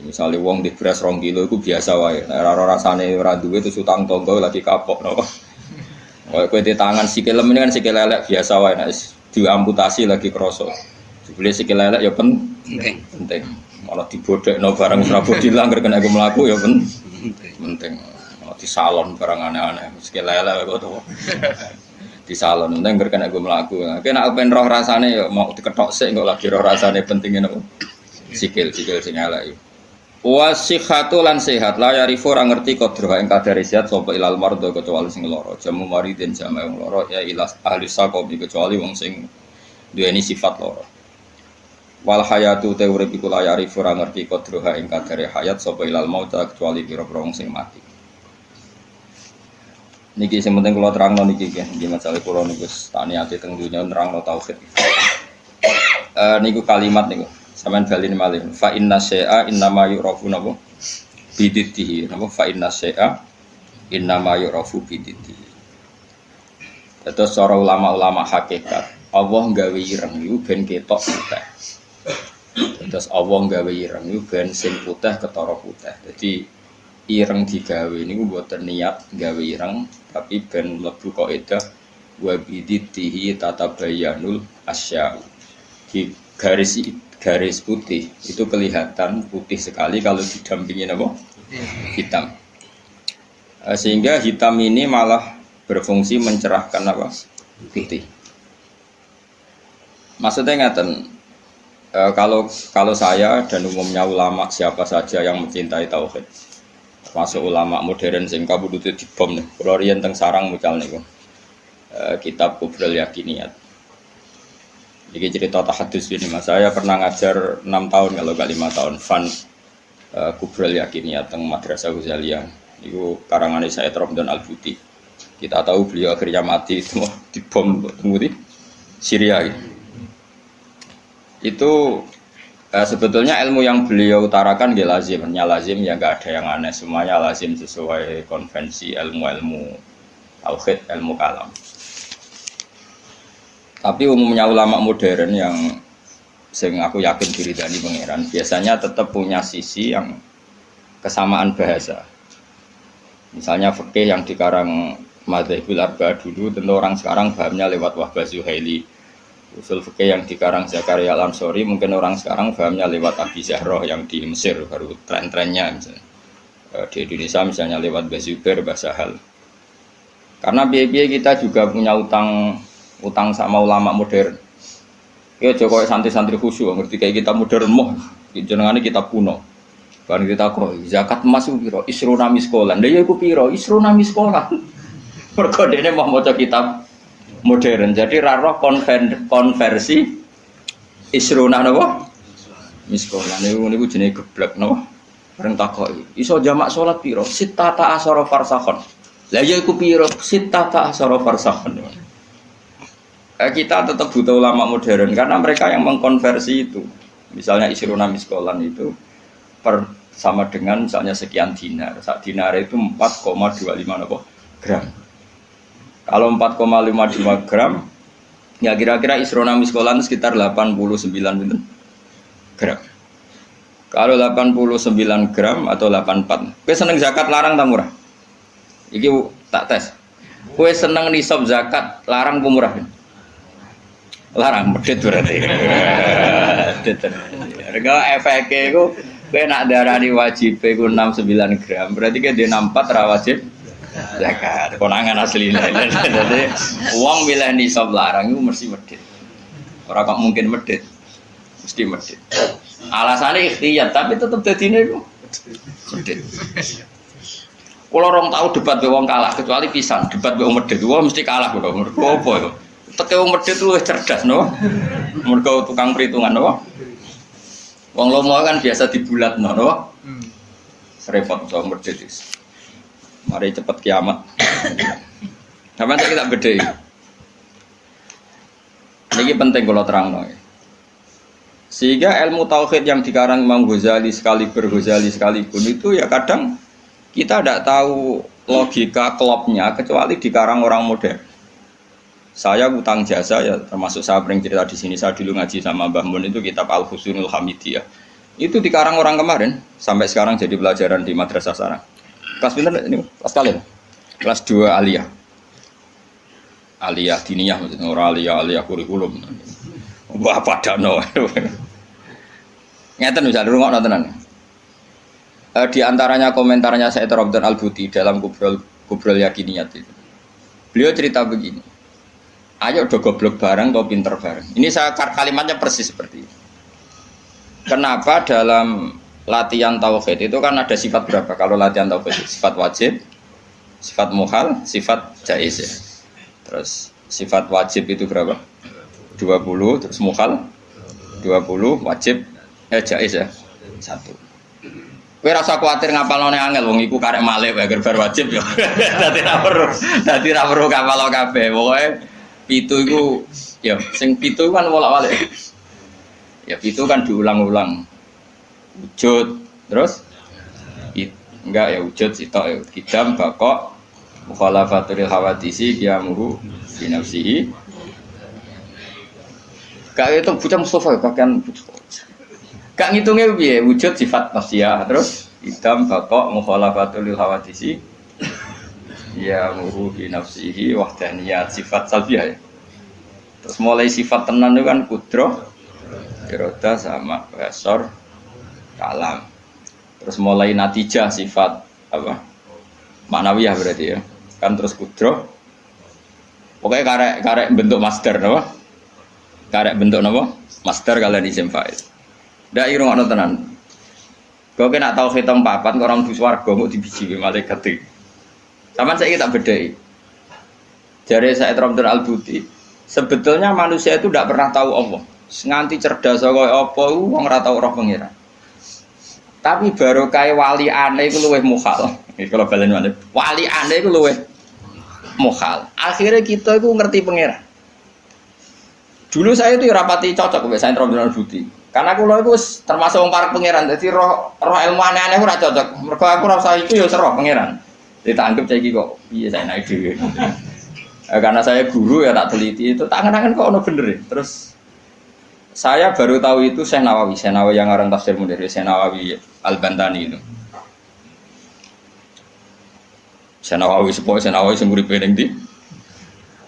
Misalnya wong di beras 2 kilo itu biasa wae. Nek ora rasane ora duwe terus utang tangga lagi kapok napa. Kowe di tangan sikil ini kan sikil lelek biasa wae nek diamputasi lagi krasa. Dibeli sikil lelek ya penting. Malah dibodhekno barang Prabu dilanggar kena aku mlaku ya penting. Di salon barang aneh-aneh sikil lelek kok to. Di salon penting kena aku mlaku. Nek ben roh rasane ya mau diketok sik kok lagi roh rasane pentingnya napa. Sikil sing elek. Wasihatu lan sehat la yarifu ora ngerti kodro ing kadare sehat sapa ilal mardo kecuali sing lara jamu maridin jama wong lara ya ilas ahli sakobi kecuali wong sing duweni sifat lara wal hayatu te urip iku la yarifu ora ngerti kodro ing kadare hayat sapa ilal maut kecuali pira-pira wong sing mati niki sing penting kula terangno niki nggih masalah kula niku tani ati teng dunya nerangno tauhid niku kalimat niku sampean balin malih fa inna syai'a innama yu'rafu napa bididdihi napa fa inna syai'a innama yu'rafu bididdihi. Terus cara ulama-ulama hakikat Allah gawe ireng iku ben ketok putih. Terus Allah gawe ireng iku ben sing putih ketara putih. Jadi ireng digawe niku mboten niat gawe ireng tapi ben mlebu kaidah wa bididdihi tatabayyanul asya'u. Di garis putih itu kelihatan putih sekali kalau didampingi apa? Hitam. Sehingga hitam ini malah berfungsi mencerahkan apa? Putih. Maksudnya ngaten, kalau saya dan umumnya ulama siapa saja yang mencintai tauhid, termasuk ulama modern sing kabudute dibom nih. Kalau riyen teng sarang mucal niku. Kitab Kubrul Yakiniyat. Ini cerita tahadus ini mas, saya pernah ngajar 6 tahun kalau gak 5 tahun Kubrul Yakiniyat teng Madrasah Ghazaliyah. Itu karangan Sayyid Ramdan Al-Buti. Kita tahu beliau akhirnya mati semua dibom di Syria. Itu sebetulnya ilmu yang beliau utarakan dia lazim ya nggak ada yang aneh, semuanya lazim sesuai konvensi ilmu tauhid, ilmu kalam. Tapi umumnya ulama modern yang sing aku yakin diridani pangeran biasanya tetap punya sisi yang kesamaan bahasa. Misalnya fikih yang dikarang Madzhabul Arba'ah dulu tentu orang sekarang pahamnya lewat Wahbah Zuhaili. Usul fikih yang dikarang Zakaria Al-Ansori mungkin orang sekarang pahamnya lewat Abi Zahroh yang di Mesir baru tren-trennya misalnya. Di Indonesia misalnya lewat Bazubair, Basahal. Karena biaya kita juga punya utang sama ulama modern. Ya Jokowi santri-santri khusyuk ngerti kayak kita modern moh jenengane kita kuno. Bareng kita kok zakat emas ku piro? Isruna miskolan. Lha ya iku piro? Isruna miskolan. Mergo dene mau maca kitab modern. Jadi ra roh konversi isruna napa? Miskolan niku jenenge geblek napa? Bareng takoki. Iso jamak salat piro? Sittata asyara farsakhon. Lah ya iku piro? Sittata asyara farsakhon. Kita tetap butuh ulama modern karena mereka yang mengkonversi itu. Misalnya isruna miskolan itu sama dengan misalnya sekian dinar. Sak dinar itu 4,25 gram. Kalau 4,52 gram, ya kira-kira isruna miskolan sekitar 89 gram. Kalau 89 gram atau 84. Kowe seneng zakat larang ta murah? Iki tak tes. Kowe seneng nisab zakat larang apa murah? Larang medhit berarti. Harga efeke iku kowe nak darani wajib iku 69 gram, berarti ke dia 64 ra wajib zakat. Konangan asline. Dadi wong milih nisab larang iku mesti medhit. Ora kok mungkin medhit. Mesti medhit. Alasannya ikhtiyar, tapi tetep dadine iku medhit. Kula rong tau debat be wong kalah kecuali pisan, debat be wong medhit. Wong mesti kalah kok. Mergo apa ya? Teke wong medhit luwih cerdas no. Mergo tukang perhitungan no. Wong lomo kan biasa dibulatno no. Repot wong medhit wis. Mari cepet kiamat. Sampeyan tak bedhei. Niki penting kula terangno. Sehingga ilmu tauhid yang dikarang Imam Ghazali sekalipun itu ya kadang kita tidak tahu logika klopnya kecuali dikarang orang modern. Saya utang jasa ya termasuk saya sering cerita di sini, saya dulu ngaji sama Mbah Mun itu kitab Al-Husnul Hamidiyah. Itu dikarang orang kemarin, sampai sekarang jadi pelajaran di madrasah sarang. Kelas pinter ini, kelas kalian? Kelas 2 aliyah. Aliyah diniyah maksudnya, orang aliyah kurikulum. Wah padano. Ngeten misalnya, rungokno tenan. Di antaranya komentarnya Said Robdan Al-Buti dalam Kubrul Yakiniyat itu. Beliau cerita begini. Ayo do goblok bareng atau pinter bareng. Ini saya kalimatnya persis seperti ini. Kenapa dalam latihan tauhid itu kan ada sifat berapa? Kalau latihan tauhid sifat wajib, sifat muhal, sifat jaiz ya. Terus sifat wajib itu berapa? 20, terus muhal 20, wajib jaiz ya. 1. Kowe rasa kuwatir ngapalane angel wong iku karek malih wae bar wajib ya. Dadi ra perlu kapal kabeh. Pokoke 7 iku ya sing 7 kan bolak-balik. Ya 7 kan diulang-ulang. Wujud terus enggak ya wujud sitok ya kidam bakok mukhalafatul hawadisi qiyamuhu fi nafsihi. Kayak itu bocah Mustafa pakaian gak ngitungnya piye wujud sifat nafsiyah terus idam bakok mukhalafatul hawadisi ya muhu fi nafsihi wahdaniyat sifat salbiyah ya. Terus mulai sifat tenan itu kan kudroh iroda sama basor kalam. Terus mulai natijah sifat apa maknawiyah berarti ya kan terus kudroh pokoknya karek bentuk master apa karek bentuk apa master kalian isim fa'il. Ndak irung ana tenan. Kok nek tau hitung papat kok orang swarga kok dibiji malaikat iki. Saman saiki tak bedheki. Jare Said Robdan Al-Buti, sebetulnya manusia itu tidak pernah tahu Allah. Nganti cerdas kaya apa wong ora tau roh pangeran. Tapi baru kaya wali aneh iku luwih mukhal. Iki kalau balen wali. Wali aneh iku luwih mukhal. Akhirnya kita itu ngerti pangeran. Dulu saya itu rapati cocok mbek Said Robdan Al-Buti. Karena aku lho iku termasuk wong parek pangeran. Dadi roh ilmu aneh-aneh ora cocok. Mergo aku ora usah iku ya roh pangeran. Jadi tak anggap saiki kok piye saya naik dhewe. Karena saya guru ya tak teliti itu tak kenangan kok ono bener ya. Terus saya baru tahu itu Syekh Nawawi yang ngarang tafsir Munir, Syekh Nawawi Al-Bantani itu. Syekh Nawawi sing uripe ning ndi?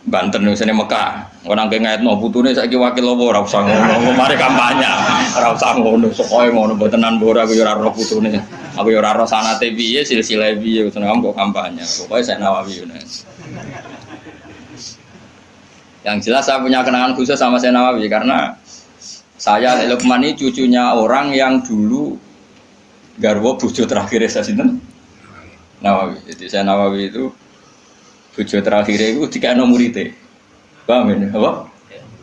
Banten wis ning Mekah. Ora nang ngaitno putune saiki wakil apa ora usah ngono, mari kampanye. Ora usah ngono, sokoe ngono mbotenan ora aku ya ora roh putune. Aku ya ora roh sanate piye, silsilah piye, seneng kok kampanye. Pokoke Syekh Nawawi ngono. Yang jelas saya punya kenangan khusus sama Syekh Nawawi karena saya Lukman ini cucunya orang yang dulu garwa bojo terakhir saya sinten Nawawi. Jadi Syekh Nawawi itu bojo terakhir itu dikene muridé. Paham ya? Apa?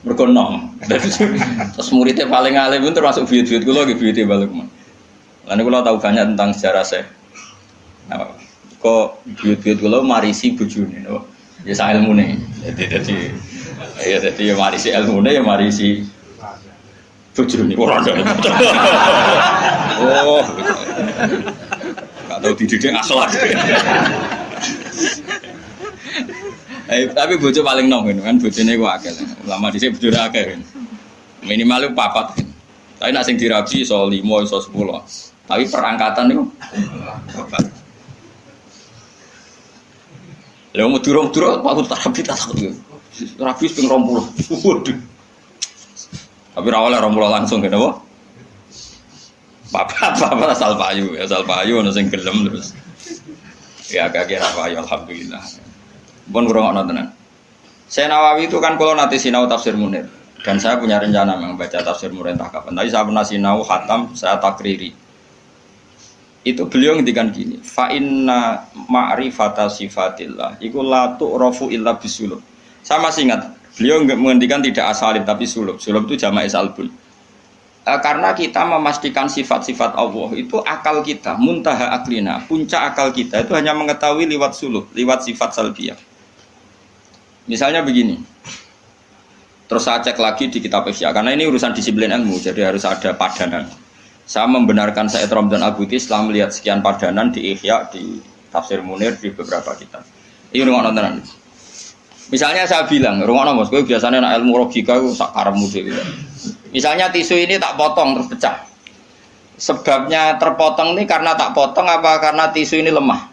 Mergo nom. Terus muridé paling alim pun termasuk buyut-buyut kula nggih buyute Mbah Lukman. Lan kula tahu banyak tentang sejarah Syekh. Nah, kok buyut-buyut kula marisi bojone, napa? Ya sak ilmune. Jadi ya marisi ilmune ya marisi bojone ora ada. Oh. Enggak tahu dididik akhlak. Tapi bojo paling nom kan bojone ku akeh. Ulama dhisik bojone akeh. Minimal 4 kan. Tapi nek sing dirabi iso 5 iso 10. Tapi perangkatan niku 4. Lha mau durung-durung aku rabi tak takut. Rabi ping 20. Waduh. Tapi ra oleh 20 langsung kene apa? Papa asal payu ono sing gelem terus. Ya agak kira payu alhamdulillah. Pun kurang tenan. Syekh Nawawi itu kan kalau nanti sinau tafsir Munir dan saya punya rencana membaca tafsir Munir entah kapan. Tapi saya pernah sinau khatam, saya takriri. Itu beliau ngendikan gini, fa inna ma'rifata sifatillah iku la tu'rafu illa bisulub. Saya masih ingat, beliau menghentikan tidak asalib tapi sulub. Sulub itu jamak salbun. Karena kita memastikan sifat-sifat Allah itu akal kita, muntaha aklina, puncak akal kita itu hanya mengetahui lewat sulub, lewat sifat salbiyah. Misalnya begini. Terus saya cek lagi di kitab Ihya karena ini urusan disiplin ilmu, jadi harus ada padanan. Saya membenarkan Said Robdan Al-Buti setelah melihat sekian padanan di Ihya, di Tafsir Munir, di beberapa kitab. Ini rumah nontonan. Misalnya saya bilang, rumah nonton, gue biasanya nak ilmu logika itu sak karemu dhewe. Misalnya tisu ini tak potong terus pecah. sebabnya terpotong ini karena tak potong apa karena tisu ini lemah?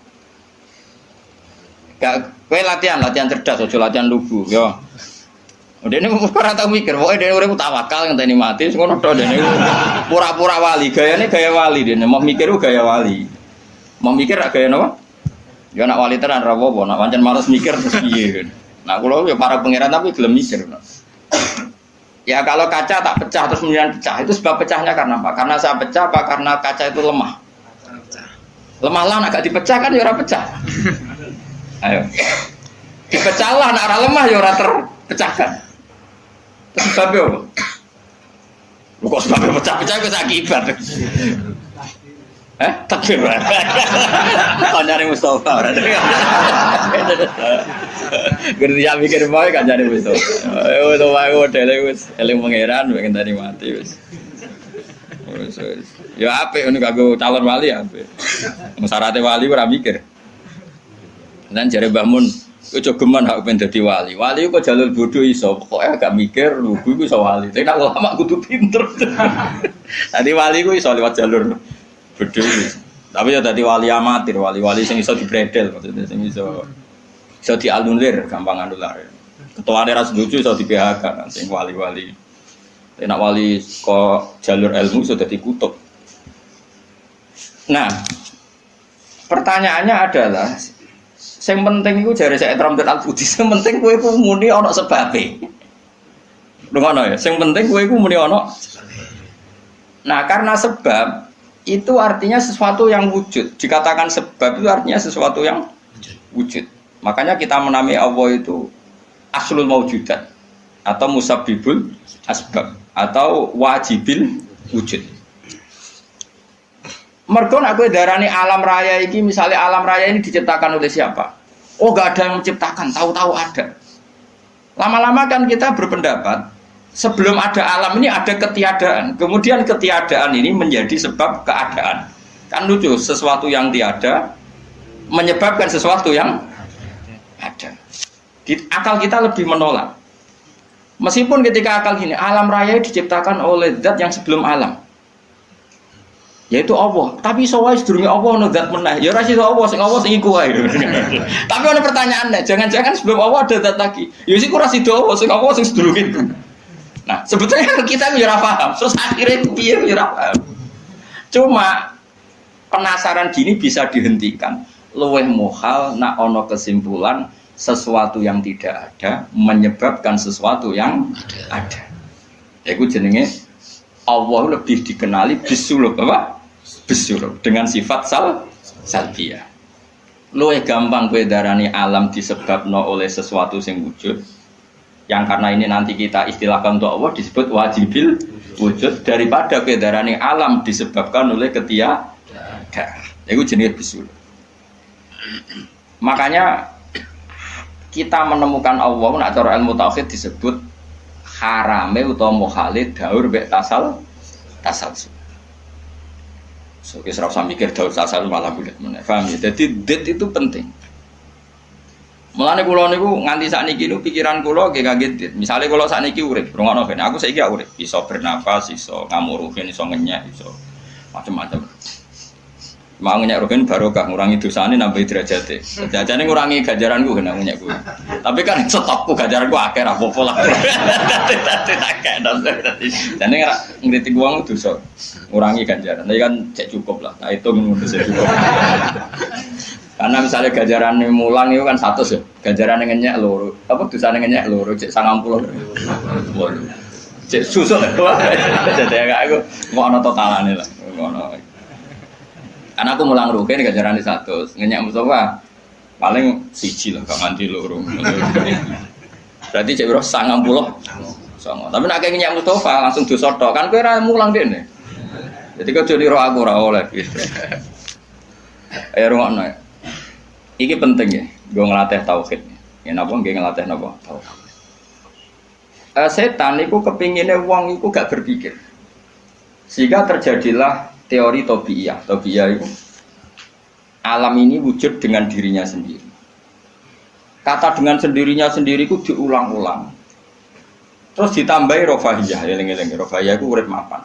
Gak, kowe latihan cerdas, ojo latihan lugu, yo. Udah ini ora tau mikir, pokoke dene urip tawakal ngenteni mati, ngono tok dene pura-pura wali, gayane gaya wali dene, mau mikir gaya wali. Mau mikir gaya napa? Ya nak wali tenan ra apa, nak pancen males mikir terus piye. Nah, kula ya para pangeran tapi gelem mikir. Ya kalau kaca tak pecah terus kemudian pecah, itu sebab pecahnya karena apa? Karena saya pecah apa karena kaca itu lemah? Lemah lah, agak dipecah kan ya ora pecah. Ayo. Dipecah lah, nak ora lemah ya ora terpecahkan. Terus sebabnya apa? Lu kok sebabnya pecah-pecah ke akibat? Takbir. Kanjane Mustofa. Gerti ya mikir bae kanjane Mustofa. Oh, to wae modele wis eling pangeran pengen tani mati wis. Ya apik ngono kanggo calon wali apik. Syaratnya wali ora mikir. Lan jare Mbah Mun, kowe jogeman hak ben dadi wali. Wali kok jalur bodoh iso, pokoke agak mikir lugu iku iso wali. Tapi nek ulama kudu pinter. Tadi wali ku iso liwat jalur bodoh. Tapi ya dadi wali amatir, wali-wali sing iso dibredel maksudnya sing iso dianulir, gampang anular. Ketuane ra setuju iso di PHK sing wali-wali. Nek nak wali kok jalur ilmu iso dadi kutub. Nah, pertanyaannya adalah yang penting itu jare saya Ramdan Al-Budi, yang penting kowe iku muni ana sebabe. Ngono ya, yang penting kowe iku muni ana. Nah, karena sebab itu artinya sesuatu yang wujud. Dikatakan sebab itu artinya sesuatu yang wujud. Makanya kita menamai Allah itu aslul maujudat atau musabbibul asbab atau wajibil wujud. Mergo nek kowe darani alam raya iki, misalnya alam raya ini diciptakan oleh siapa? Oh, enggak ada yang menciptakan, tahu-tahu ada. Lama-lama kan kita berpendapat sebelum ada alam ini ada ketiadaan. Kemudian ketiadaan ini menjadi sebab keadaan. Kan lucu, sesuatu yang tiada menyebabkan sesuatu yang ada. Akal kita lebih menolak. Meskipun ketika akal gini, alam raya diciptakan oleh zat yang sebelum alam, yaitu Allah. Tapi soalnya sedurunge Allah ono zat meneh. Ya ora sih Allah sing iku wae. Tapi ana pertanyaannya, jangan-jangan sebelum Allah ada zat lagi. Ya sik ora sida Allah sing sedurunge itu. Nah, sebetulnya kita ya ora paham. Terus akhirnya piye ya ora paham. Cuma penasaran gini bisa dihentikan. Luweh mohal nak ono kesimpulan sesuatu yang tidak ada menyebabkan sesuatu yang ada. Iku jenenge Allah lebih dikenali bisulub apa? Bisulub dengan sifat salbiyah. Luwih gampang kowe darani alam disebabno oleh sesuatu yang wujud. Yang karena ini nanti kita istilahkan untuk Allah disebut wajibil wujud daripada kowe darani alam disebabkan oleh ketiadaan. Iku jenenge bisulub. Makanya kita menemukan Allah nak cara ilmu tauhid disebut harame utawa muhalid daur mek tasalsul. So wis ora usah mikir daur tasalsul malah bulet meneh. Paham ya? Jadi det itu penting. Mulane kula niku nganti sakniki niku pikiran kula nggih kaget dit. Misale kula sakniki urip, rungokno ben aku saiki urip, iso bernapas, iso ngamuruhin, iso ngenyek, iso macam-macam. Mau ngenyek rugen barokah ngurangi dosane nambah derajate. Jajane ngurangi ganjaranku kena ngenyek kuwi. Tapi kan stokku ganjaranku akeh ra apa-apa lah. Dadi tak dadi. Jane ora ngritik wong dosa. Ngurangi ganjaran. Tapi kan cek cukup lah. Nah itu menurut saya cukup. Karena misalnya ganjaran mulang itu kan 100 ya. Ganjaran ngenyek loro. Apa dosane ngenyek loro cek 90. Cek susuk. Jadi agak aku mau ana totalane lah. Ngono. Karena aku mulang rugen ganjaran di 100, ngenyek Mustafa paling siji lah, gak mandi loro. Berarti cek biro 90. Tapi nak ngenyek Mustafa langsung dosa tok, kan kowe ora mulang dene. Jadi kau jadi roh aku ora oleh gitu. Ayo rungokno. Iki penting ya, gue ngelatih tauhid. Ya napa nggih ngelatih napa? Tauhid. Setan iku kepinginnya wong iku gak berpikir. Sehingga terjadilah teori tobiyah. Tobiyah itu alam ini wujud dengan dirinya sendiri. Kata dengan sendirinya sendiri itu diulang-ulang. Terus ditambahi rofahiyah, eling-eling rofahiyah itu urip mapan.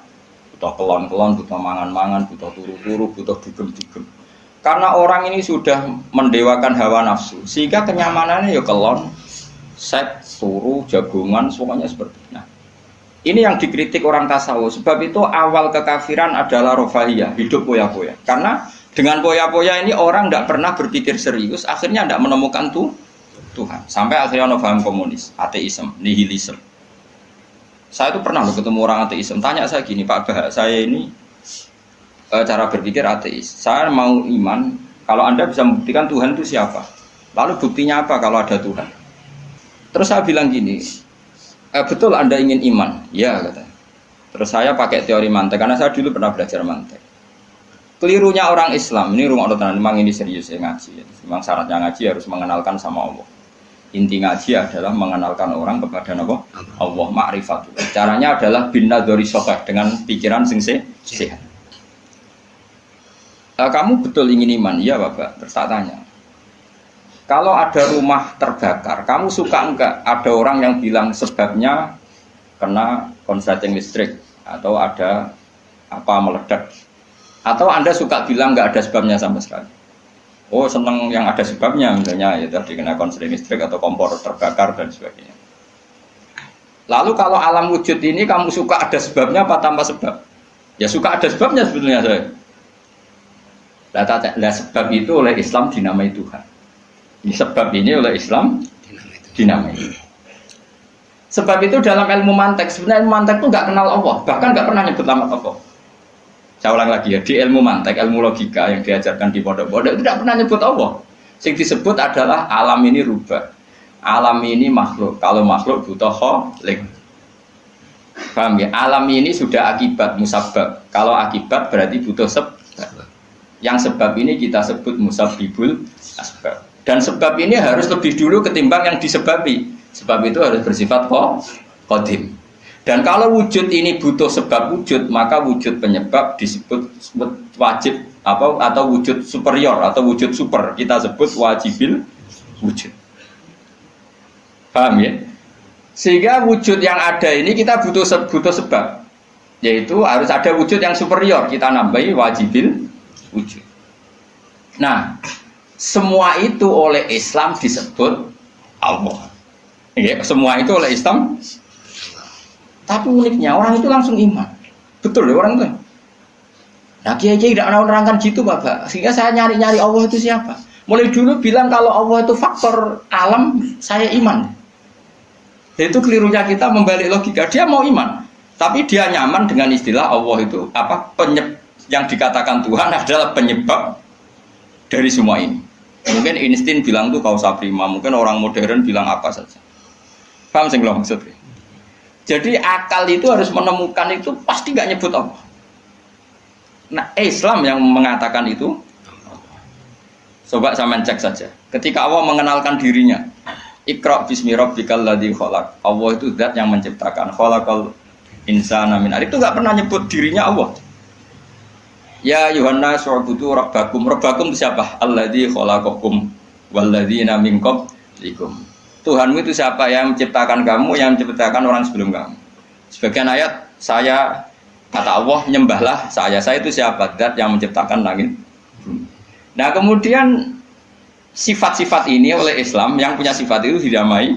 butuh kelon-kelon, butuh mangan-mangan, butuh turu-turu, butuh dugem-dugem. Karena orang ini sudah mendewakan hawa nafsu, sehingga kenyamanannya ya kelon, seks, turu, jagungan, semuanya seperti itu. Nah, ini yang dikritik orang tasawuf. Sebab itu awal kekafiran adalah rofahiyah, hidup poya-poya. Karena dengan poya-poya ini orang tidak pernah berpikir serius, akhirnya tidak menemukan Tuhan. Sampai akhirnya ono paham komunis, ateisme, nihilisme. Saya itu pernah ketemu orang ateisme, tanya saya gini, Pak Bah, saya ini cara berpikir ateis. Saya mau iman, kalau Anda bisa membuktikan Tuhan itu siapa? Lalu buktinya apa kalau ada Tuhan? Terus saya bilang gini, betul Anda ingin iman? Ya, katanya. Terus saya pakai teori mantek, karena saya dulu pernah belajar mantek. Kelirunya orang Islam, ini rumah Allah, memang ini serius ya ngaji. Memang syaratnya ngaji harus mengenalkan sama Allah. Inti ngaji adalah mengenalkan orang kepada Allah, ma'rifatul. Caranya adalah binadori sokah, dengan pikiran sing sehat. Kamu betul ingin iman? Iya Bapak. Terus tak tanya, kalau ada rumah terbakar, kamu suka enggak ada orang yang bilang sebabnya kena konsleting listrik atau ada apa meledak, atau Anda suka bilang enggak ada sebabnya sama sekali? Oh seneng yang ada sebabnya, misalnya ya tadi kena konsleting listrik atau kompor terbakar dan sebagainya. Lalu kalau alam wujud ini kamu suka ada sebabnya apa tanpa sebab? Ya suka ada sebabnya sebetulnya saya. Lah sebab itu oleh Islam dinamai Tuhan. Sebab ini oleh Islam dinamai. Sebab itu dalam ilmu mantek, sebenarnya ilmu mantek itu nggak kenal Allah, bahkan nggak pernah nyebut nama Allah. Saya ulang lagi ya, di ilmu mantek, ilmu logika yang diajarkan di pondok-pondok itu tidak pernah nyebut Allah. Yang disebut adalah alam ini rubah, alam ini makhluk. Kalau makhluk butuh kholik. Paham ya? Alam ini sudah akibat musabab. Kalau akibat berarti butuh sebab. Yang sebab ini kita sebut musabbibul asbab. Dan sebab ini harus lebih dulu ketimbang yang disebabi. Sebab itu harus bersifat qadim. Dan kalau wujud ini butuh sebab wujud, maka wujud penyebab disebut wajib atau wujud superior atau wujud super. Kita sebut wajibil wujud. Paham ya? Sehingga wujud yang ada ini kita butuh sebab. Yaitu harus ada wujud yang superior. Kita nambahi wajibil wujud. Nah, semua itu oleh Islam disebut Allah. Ya, semua itu oleh Islam. Tapi uniknya orang itu langsung iman. Betul ya orang itu. Nah, kiai-kiai tidak menerangkan gitu, Bapak. Sehingga saya nyari-nyari Allah itu siapa. Mulai dulu bilang kalau Allah itu faktor alam, saya iman. Itu kelirunya kita membalik logika. Dia mau iman, tapi dia nyaman dengan istilah Allah itu apa? Yang dikatakan Tuhan adalah penyebab dari semua ini. Mungkin Einstein bilang itu kausa prima, mungkin orang modern bilang apa saja. Paham sih lo maksudnya? Jadi akal itu harus menemukan itu pasti nggak nyebut Allah. Nah Islam yang mengatakan itu, coba sama cek saja. Ketika Allah mengenalkan dirinya, Iqra bismi rabbikal ladzi khalaq. Allah itu zat yang menciptakan. Khalaqal insana min 'alaq. Itu nggak pernah nyebut dirinya Allah. Ya Yuhanna su'budu rabbakum. Rabbakum itu siapa? Alladzi khalaqakum walladzina min qablikum. Tuhanmu itu siapa? Yang menciptakan kamu, yang menciptakan orang sebelum kamu. Sebagian ayat saya kata Allah nyembahlah saya itu siapa? Zat yang menciptakan langit. Nah kemudian sifat-sifat ini oleh Islam yang punya sifat itu didamai.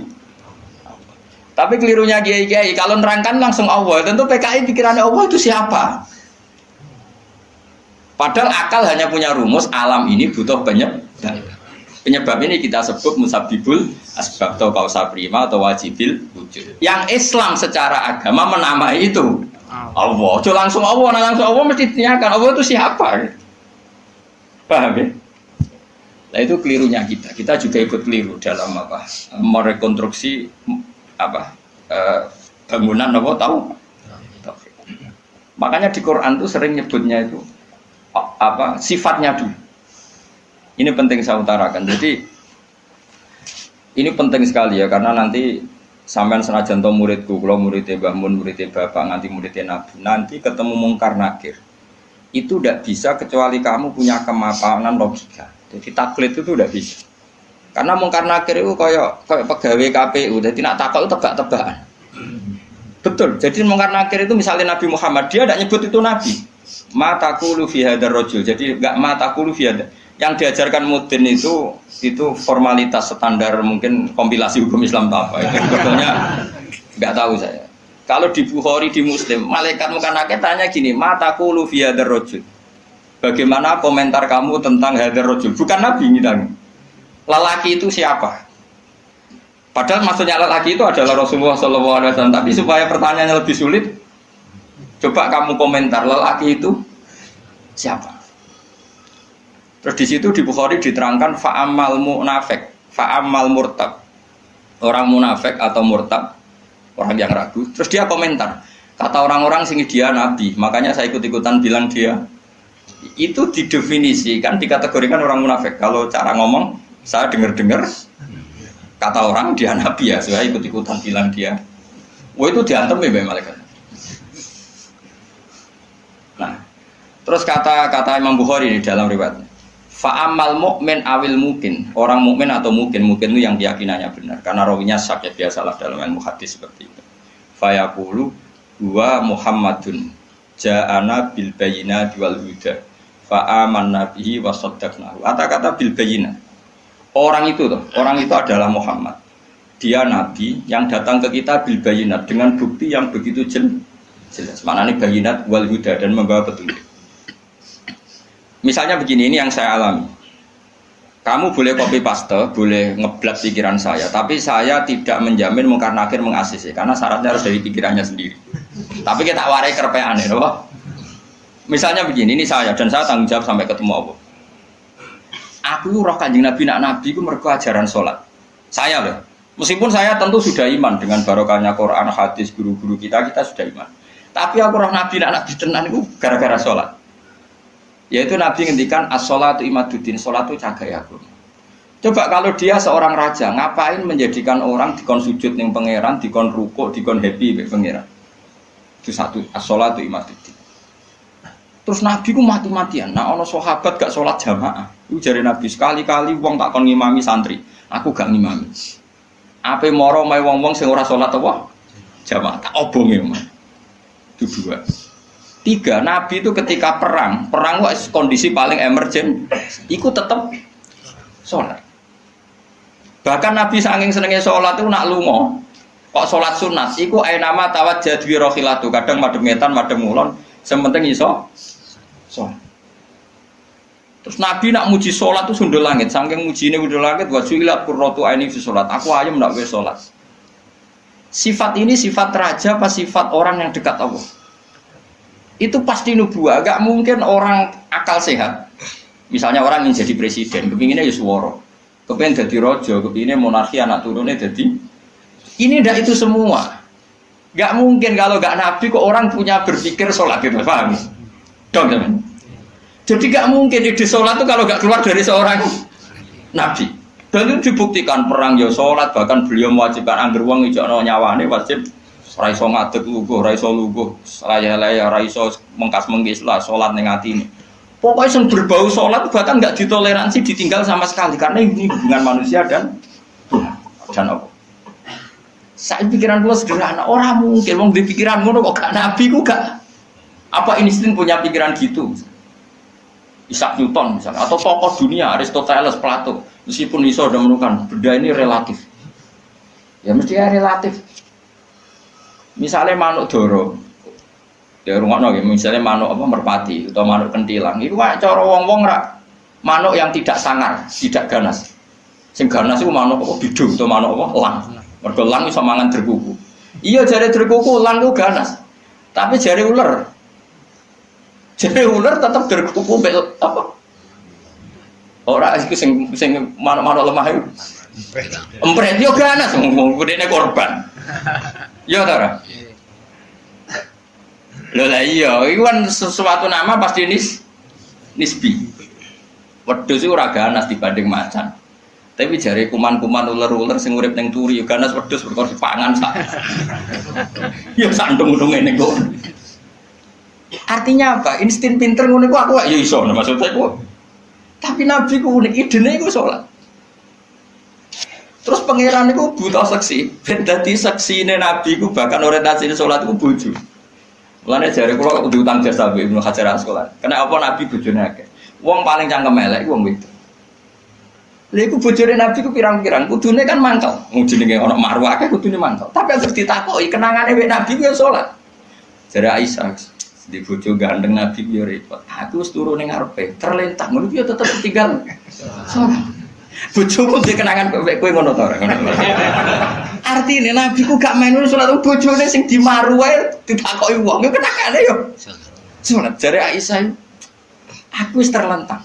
Tapi kelirunya kiai-kiai kalau nerangkan langsung Allah, tentu PKI pikirannya Allah itu siapa? Padahal akal hanya punya rumus alam ini butuh penyebab. Penyebab ini kita sebut musabbibul asbab atau kausa prima atau wajibil wujud. Yang Islam secara agama menamai itu Allah. Cuma langsung Allah mesti ditanyakan Allah itu siapa? Paham ya? Nah itu kelirunya kita. Kita juga ikut keliru dalam apa? Merekonstruksi apa? Bangunan apa tahu? Makanya di Quran itu sering nyebutnya itu apa sifatnya dulu. Ini penting saya utarakan. Jadi ini penting sekali ya karena nanti sampean senajan to muridku, kalau muridnya Mbah Mun, muridnya Bapak, nanti muridnya Nabi, nanti ketemu mungkar nakir. Itu tidak bisa kecuali kamu punya kemapanan logika. Jadi taklid itu tidak bisa. Karena mungkar nakir itu kayak pegawai KPU, jadi nak takut itu tebak-tebakan. Betul. Jadi mungkar nakir itu misalnya Nabi Muhammad, dia tidak nyebut itu Nabi. Mataku fi hadzal rajul. Jadi enggak mataku fi hadzal. Yang diajarkan Mudin itu formalitas standar mungkin kompilasi hukum Islam apa. Itu sebetulnya enggak tahu saya. Kalau di Bukhari di Muslim, malaikat mungkar nakir tanya gini, mataku fi hadzal rajul. Bagaimana komentar kamu tentang hadzal rajul? Bukan Nabi ngitang. Lelaki itu siapa? Padahal maksudnya lelaki itu adalah Rasulullah SAW. Tapi supaya pertanyaannya lebih sulit, coba kamu komentar lelaki itu siapa? Terus di situ di Bukhari diterangkan fa'amal munafik, fa'amal murtab. Orang munafik atau murtab, orang yang ragu. Terus dia komentar, kata orang-orang sini dia nabi, makanya saya ikut-ikutan bilang dia. Itu didefinisikan, dikategorikan orang munafik. Kalau cara ngomong, saya dengar-dengar kata orang dia nabi ya, saya ikut-ikutan bilang dia. Wah itu diantem ya malaikat. Nah, terus kata Imam Bukhari di dalam riwayatnya, fa'amal mu'min awil mungkin, orang mukmin atau mungkin itu yang keyakinannya benar, karena rawinya syak ya biasalah dalam ilmu hadis seperti itu. Fayaqulu huwa Muhammadun ja'ana bil bayyinati wal huda fa'amanna bihi wa saddaqnahu. Kata-kata bil bayyinah. Orang itu adalah Muhammad. Dia nabi yang datang ke kita bil bayinat dengan bukti yang begitu jelas. Maknanya bayinat wal huda dan membawa petunjuk. Misalnya begini, ini yang saya alami. Kamu boleh copy paste, boleh ngeblak pikiran saya, tapi saya tidak menjamin mungkar nakir mengasisi karena syaratnya harus dari pikirannya sendiri. Tapi kita warai kerepean ya, misalnya begini, ini saya dan saya tanggung jawab sampai ketemu Allah. Aku roh Kanjeng Nabi nak nabi ku mergo ajaran salat. Saya loh. Meskipun saya tentu sudah iman dengan barokahnya Quran, hadis guru-guru kita sudah iman. Tapi aku roh nabi nak nabi tenan itu gara-gara salat. Yaitu Nabi ngendikan as-sholatu imaduddin, salat itu cagai aku. Coba kalau dia seorang raja, ngapain menjadikan orang dikon sujud ning pangeran, dikon rukuk, dikon happy mek pangeran. Itu satu, as-sholatu imaduddin. Terus Nabi ku mati-matian. Nah, ono sahabat gak sholat jamaah. Itu jari Nabi sekali-kali wong tak kon ngimami santri. Aku gak ngimami. Ape moro mae wong-wong sing ora sholat apa? Jamaah tak obonge, Mas. Itu dua. Tiga, Nabi itu ketika perang kondisi paling emergen, iku tetep sholat. Bahkan Nabi saking senenge sholat itu nak lunga. Kok sholat sunat? Iku ainama tawajjad bi rohilatu. Kadang madhep ngetan, madhep ngulon. Sementing iso sholat. Terus Nabi nak muji sholat itu sundul langit. Saking mujine sundul langit, wajulat qurratu aini fi sholat. Aku ayam nak wis sholat. Sifat ini sifat raja apa sifat orang yang dekat Allah? Itu pasti nubuah. Gak mungkin orang akal sehat. Misalnya orang yang jadi presiden, kepinginnya ya suworo. Kepingin jadi rojo, kepinginnya monarki anak turunnya jadi. Ini ndak itu semua. Gak mungkin kalau gak Nabi kok orang punya berpikir sholat gitu, paham? Dong teman. Jadi gak mungkin ide sholat itu kalau gak keluar dari seorang Nabi. Dan itu dibuktikan perang ya sholat, bahkan beliau mewajibkan angger wong ijakno nyawane wajib raiso ngadeg luguh, raiso luguh, laya-laya raiso mengkas-mengkis lah sholat ning atine. Pokoknya yang berbau sholat bahkan gak ditoleransi ditinggal sama sekali karena ini hubungan manusia dan Allah. Saya pikiran gue sederhana, orang mungkin mau di pikiran gue kok gak Nabi gue gak apa insting punya pikiran gitu. Isaac Newton misalnya atau tokoh dunia Aristoteles, Plato, meskipun bisa sudah menemukan benda ini relatif. Ya mesti ya relatif. Misalnya manuk doro, ya rumahno ya, misalnya manuk apa merpati atau manuk kentilang, itu cara wong-wong rak manuk yang tidak sangar, tidak ganas. Sing ganas itu manuk apa bidung atau manuk apa lang. Mergo lang iso mangan derkuku. Iya jare derkuku lang ku ganas. Tapi jare ular. Jare ular tetap derkuku apa? Ora iku sing manuk-manuk lemah iku. Empret yo ganas wong gedene korban. Yo ta ora? Lho lah iya, iku kan sesuatu nama pasti nisbi. Wedhus iku ora ganas dibanding macan. Tapi jari kuman-kuman ular-ular sing urip ning turi yo ganas wedhus perkara dipangan sak. Ya sandung-undung ngene kok. Artinya apa? Insting pinter ngono iku aku ya iso maksudnya iku. Tapi Nabi ku unik idene iku salat. Terus pangeran itu buta seksi, ben dadi seksine Nabi ku bahkan orientasine salat ku bojo. Mulane jare kula kudu utang jasa Ibnu Hajar Asqalani. Karena apa Nabi bojone akeh. Wong paling cangkem elek wong wedok. Lha iku bojone Nabi ku pirang-pirang, kudune kan mangkel. Wong jenenge ana marwah akeh kudune mangkel. Tapi terus ditakoki kenangane wek Nabi ku ya salat. Jare Aisyah, di bojo gandeng Nabi ku ya repot. Aku wis turu ning ngarepe, terlentang ngono ya tetep tinggal salat. Bojomu dhe kenangan kowe ngono to ora ngono. Artine Nabi ku gak main salat bojone sing dimaru wae ditakoki wong. Yo kenangane yo. Salat jare Aisyah. Aku wis terlentang.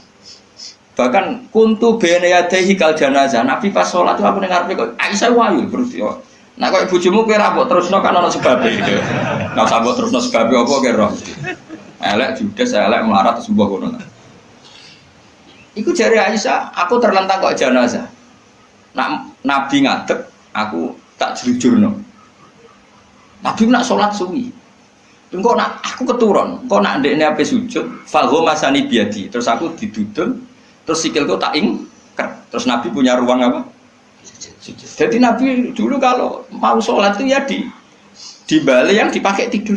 Bahkan kuntu bene yadehi kal janazah. Nabi pas salat aku ning ngarepe kok Aisyah wayu berarti yo. Nah kok bojomu kowe ra mbok terusno kan ana sebabe gitu. Nah sambok terusno sebabe apa kira? Elek judes elek melarat sembuh ngono. Iku jari Aisyah, aku terlentang kok jenazah. Nak Nabi ngadeg, aku tak jujurno. Nabi nak sholat suwi. Engko nak aku keturun, engko nak ndekne ape sujud, falho masani biadi. Terus aku didudul, terus sikilku tak ingker. Terus Nabi punya ruang apa? Sujud. Jadi Nabi dulu kalau mau sholat itu ya di bali yang dipakai tidur.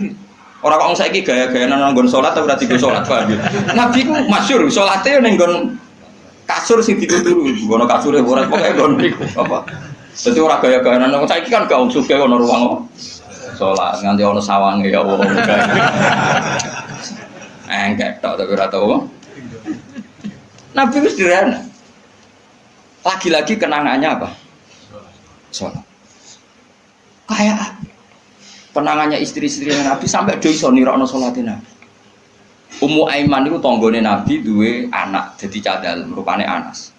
Orang kok saiki gaya-gaya nang nggon sholat atau berarti go sholat paham ya. Nabi ku masyhur salate ning nggon kasur sing dikuturu, ngono kasure ora pokoke nggon niku apa. Dadi ora gaya-gaya nang saiki kan gak sugih ono ruang salat nganti ono sawange ya Allah. Enggak tok tapi ora tau. Nabi wis sederhana. Lagi-lagi kenangannya apa? Salat. Kayak penangannya istri-istri Nabi sampai do iso nirakno salate Nabi. Ummu Aiman itu tanggane Nabi duwe anak dadi cadal rupane Anas.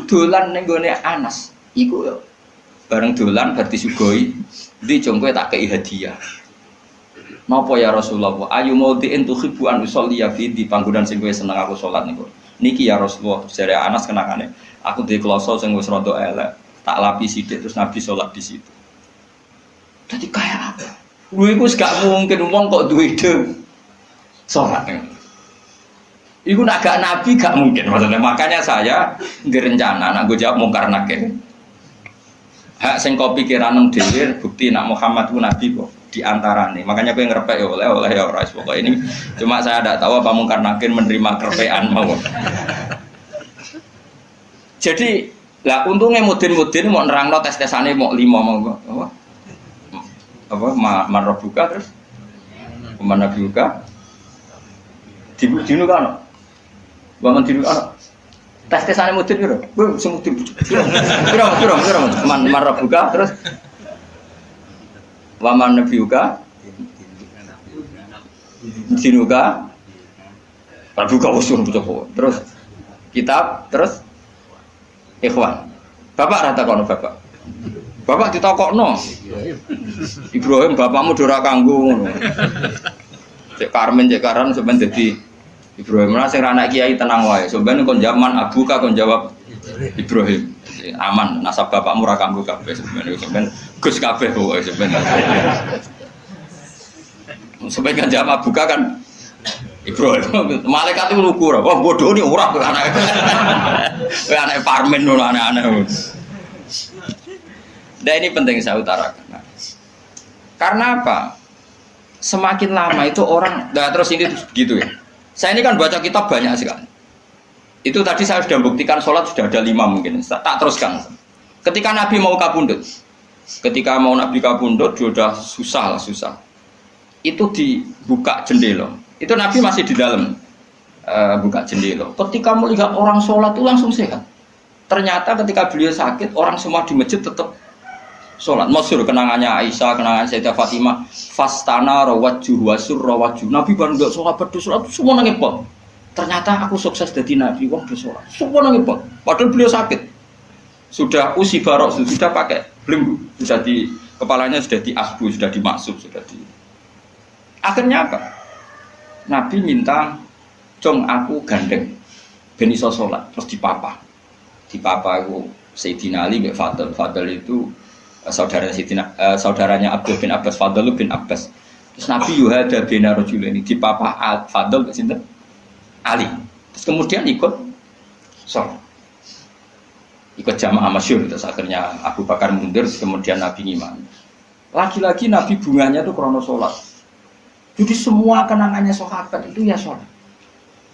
Dolan ning gone Anas. Iku yo bareng dolan bar disugoi, "Ndi jong kowe tak kei hadiah." Napa ya Rasulullah? Ayu maudiin tuhibbu an usolli fi di panggonan sing kowe seneng aku salat niku. Niki ya Rasulullah, jare Anas kenangane. Aku duwe kloso sing wis rada elek, tak lapi sithik terus Nabi salat di situ. Jadi kayak apa? Lu itu gak mungkin wong kok duwe ide sholat. Iku nak gak Nabi gak mungkin maksudnya. Makanya saya direncana nak gue jawab mungkar nakir. Hak sing kau pikiran nang dhewe bukti nak Muhammad ku Nabi kok diantarane. Makanya gue ngerepek ya oleh ya ora pokok ini. Cuma saya tidak tahu apa mungkar nakir menerima kerepekan mau. Jadi lah untungnya mudin-mudin mau nerangno tes-tesane mau 5 mau apa marah buka terus mana buka dinu kan bangun dinu kan tes-tesane mudin piro kowe sing mudin piro marah buka terus waman buka dinu ka buka usul coba terus kitab terus ikhwan bapak rata kono bapak ditakokno. Ibrahim bapakmu dora kanggo ngono. Cek Karmen cek Karan sampeyan dadi Ibrahim lah sing anak kiai tenang wae. Sampeyan kon zaman abuka kon jawab Ibrahim. Aman nasab bapakmu ra kanggo kabeh sampeyan Gus kabeh pokoke sampeyan. Sampeyan kan jawab abuka kan Ibrahim. Malaikat itu lugu ora. Wah bodoh ni ora anak. Kowe anak Parmen ngono aneh-aneh. Dan ini penting saya utarakan. Nah, karena apa? Semakin lama itu orang, nah terus ini gitu ya. Saya ini kan baca kitab banyak sekali. Itu tadi saya sudah buktikan sholat sudah ada 5 mungkin. Tak teruskan. Ketika Nabi mau kabundut, sudah susah. Itu dibuka jendela. Itu Nabi masih di dalam buka jendela. Ketika melihat orang sholat itu langsung sehat. Ternyata ketika beliau sakit, orang semua di masjid tetap sholat. Masyhur kenangannya Aisyah, kenangan Sayyidah Fatimah, fastana rawajjuh wasur rawajjuh. Nabi baru nggak sholat berdoa semua nangipot. Ternyata aku sukses jadi Nabi, wong bersolat semua nangipot. Padahal beliau sakit, sudah usi barok, sudah pakai belenggu, sudah di kepalanya sudah diasbu, sudah dimaksud, sudah di. Akhirnya apa? Nabi minta, "Jong aku gandeng, ben iso sholat." Terus dipapa aku Sayyidina Ali bin Fadl itu saudaranya Abdul bin Abbas, Fadl bin Abbas. Terus Nabi yuhada bina rajulaini dipapa Fadl ke sinten? Ali. Terus kemudian ikut sholat. ikut jamaah masyhur, terus akhirnya Abu Bakar mundur, kemudian Nabi ngimami. Lagi-lagi Nabi bunganya itu krono sholat. Jadi semua kenangannya sahabat itu ya sholat.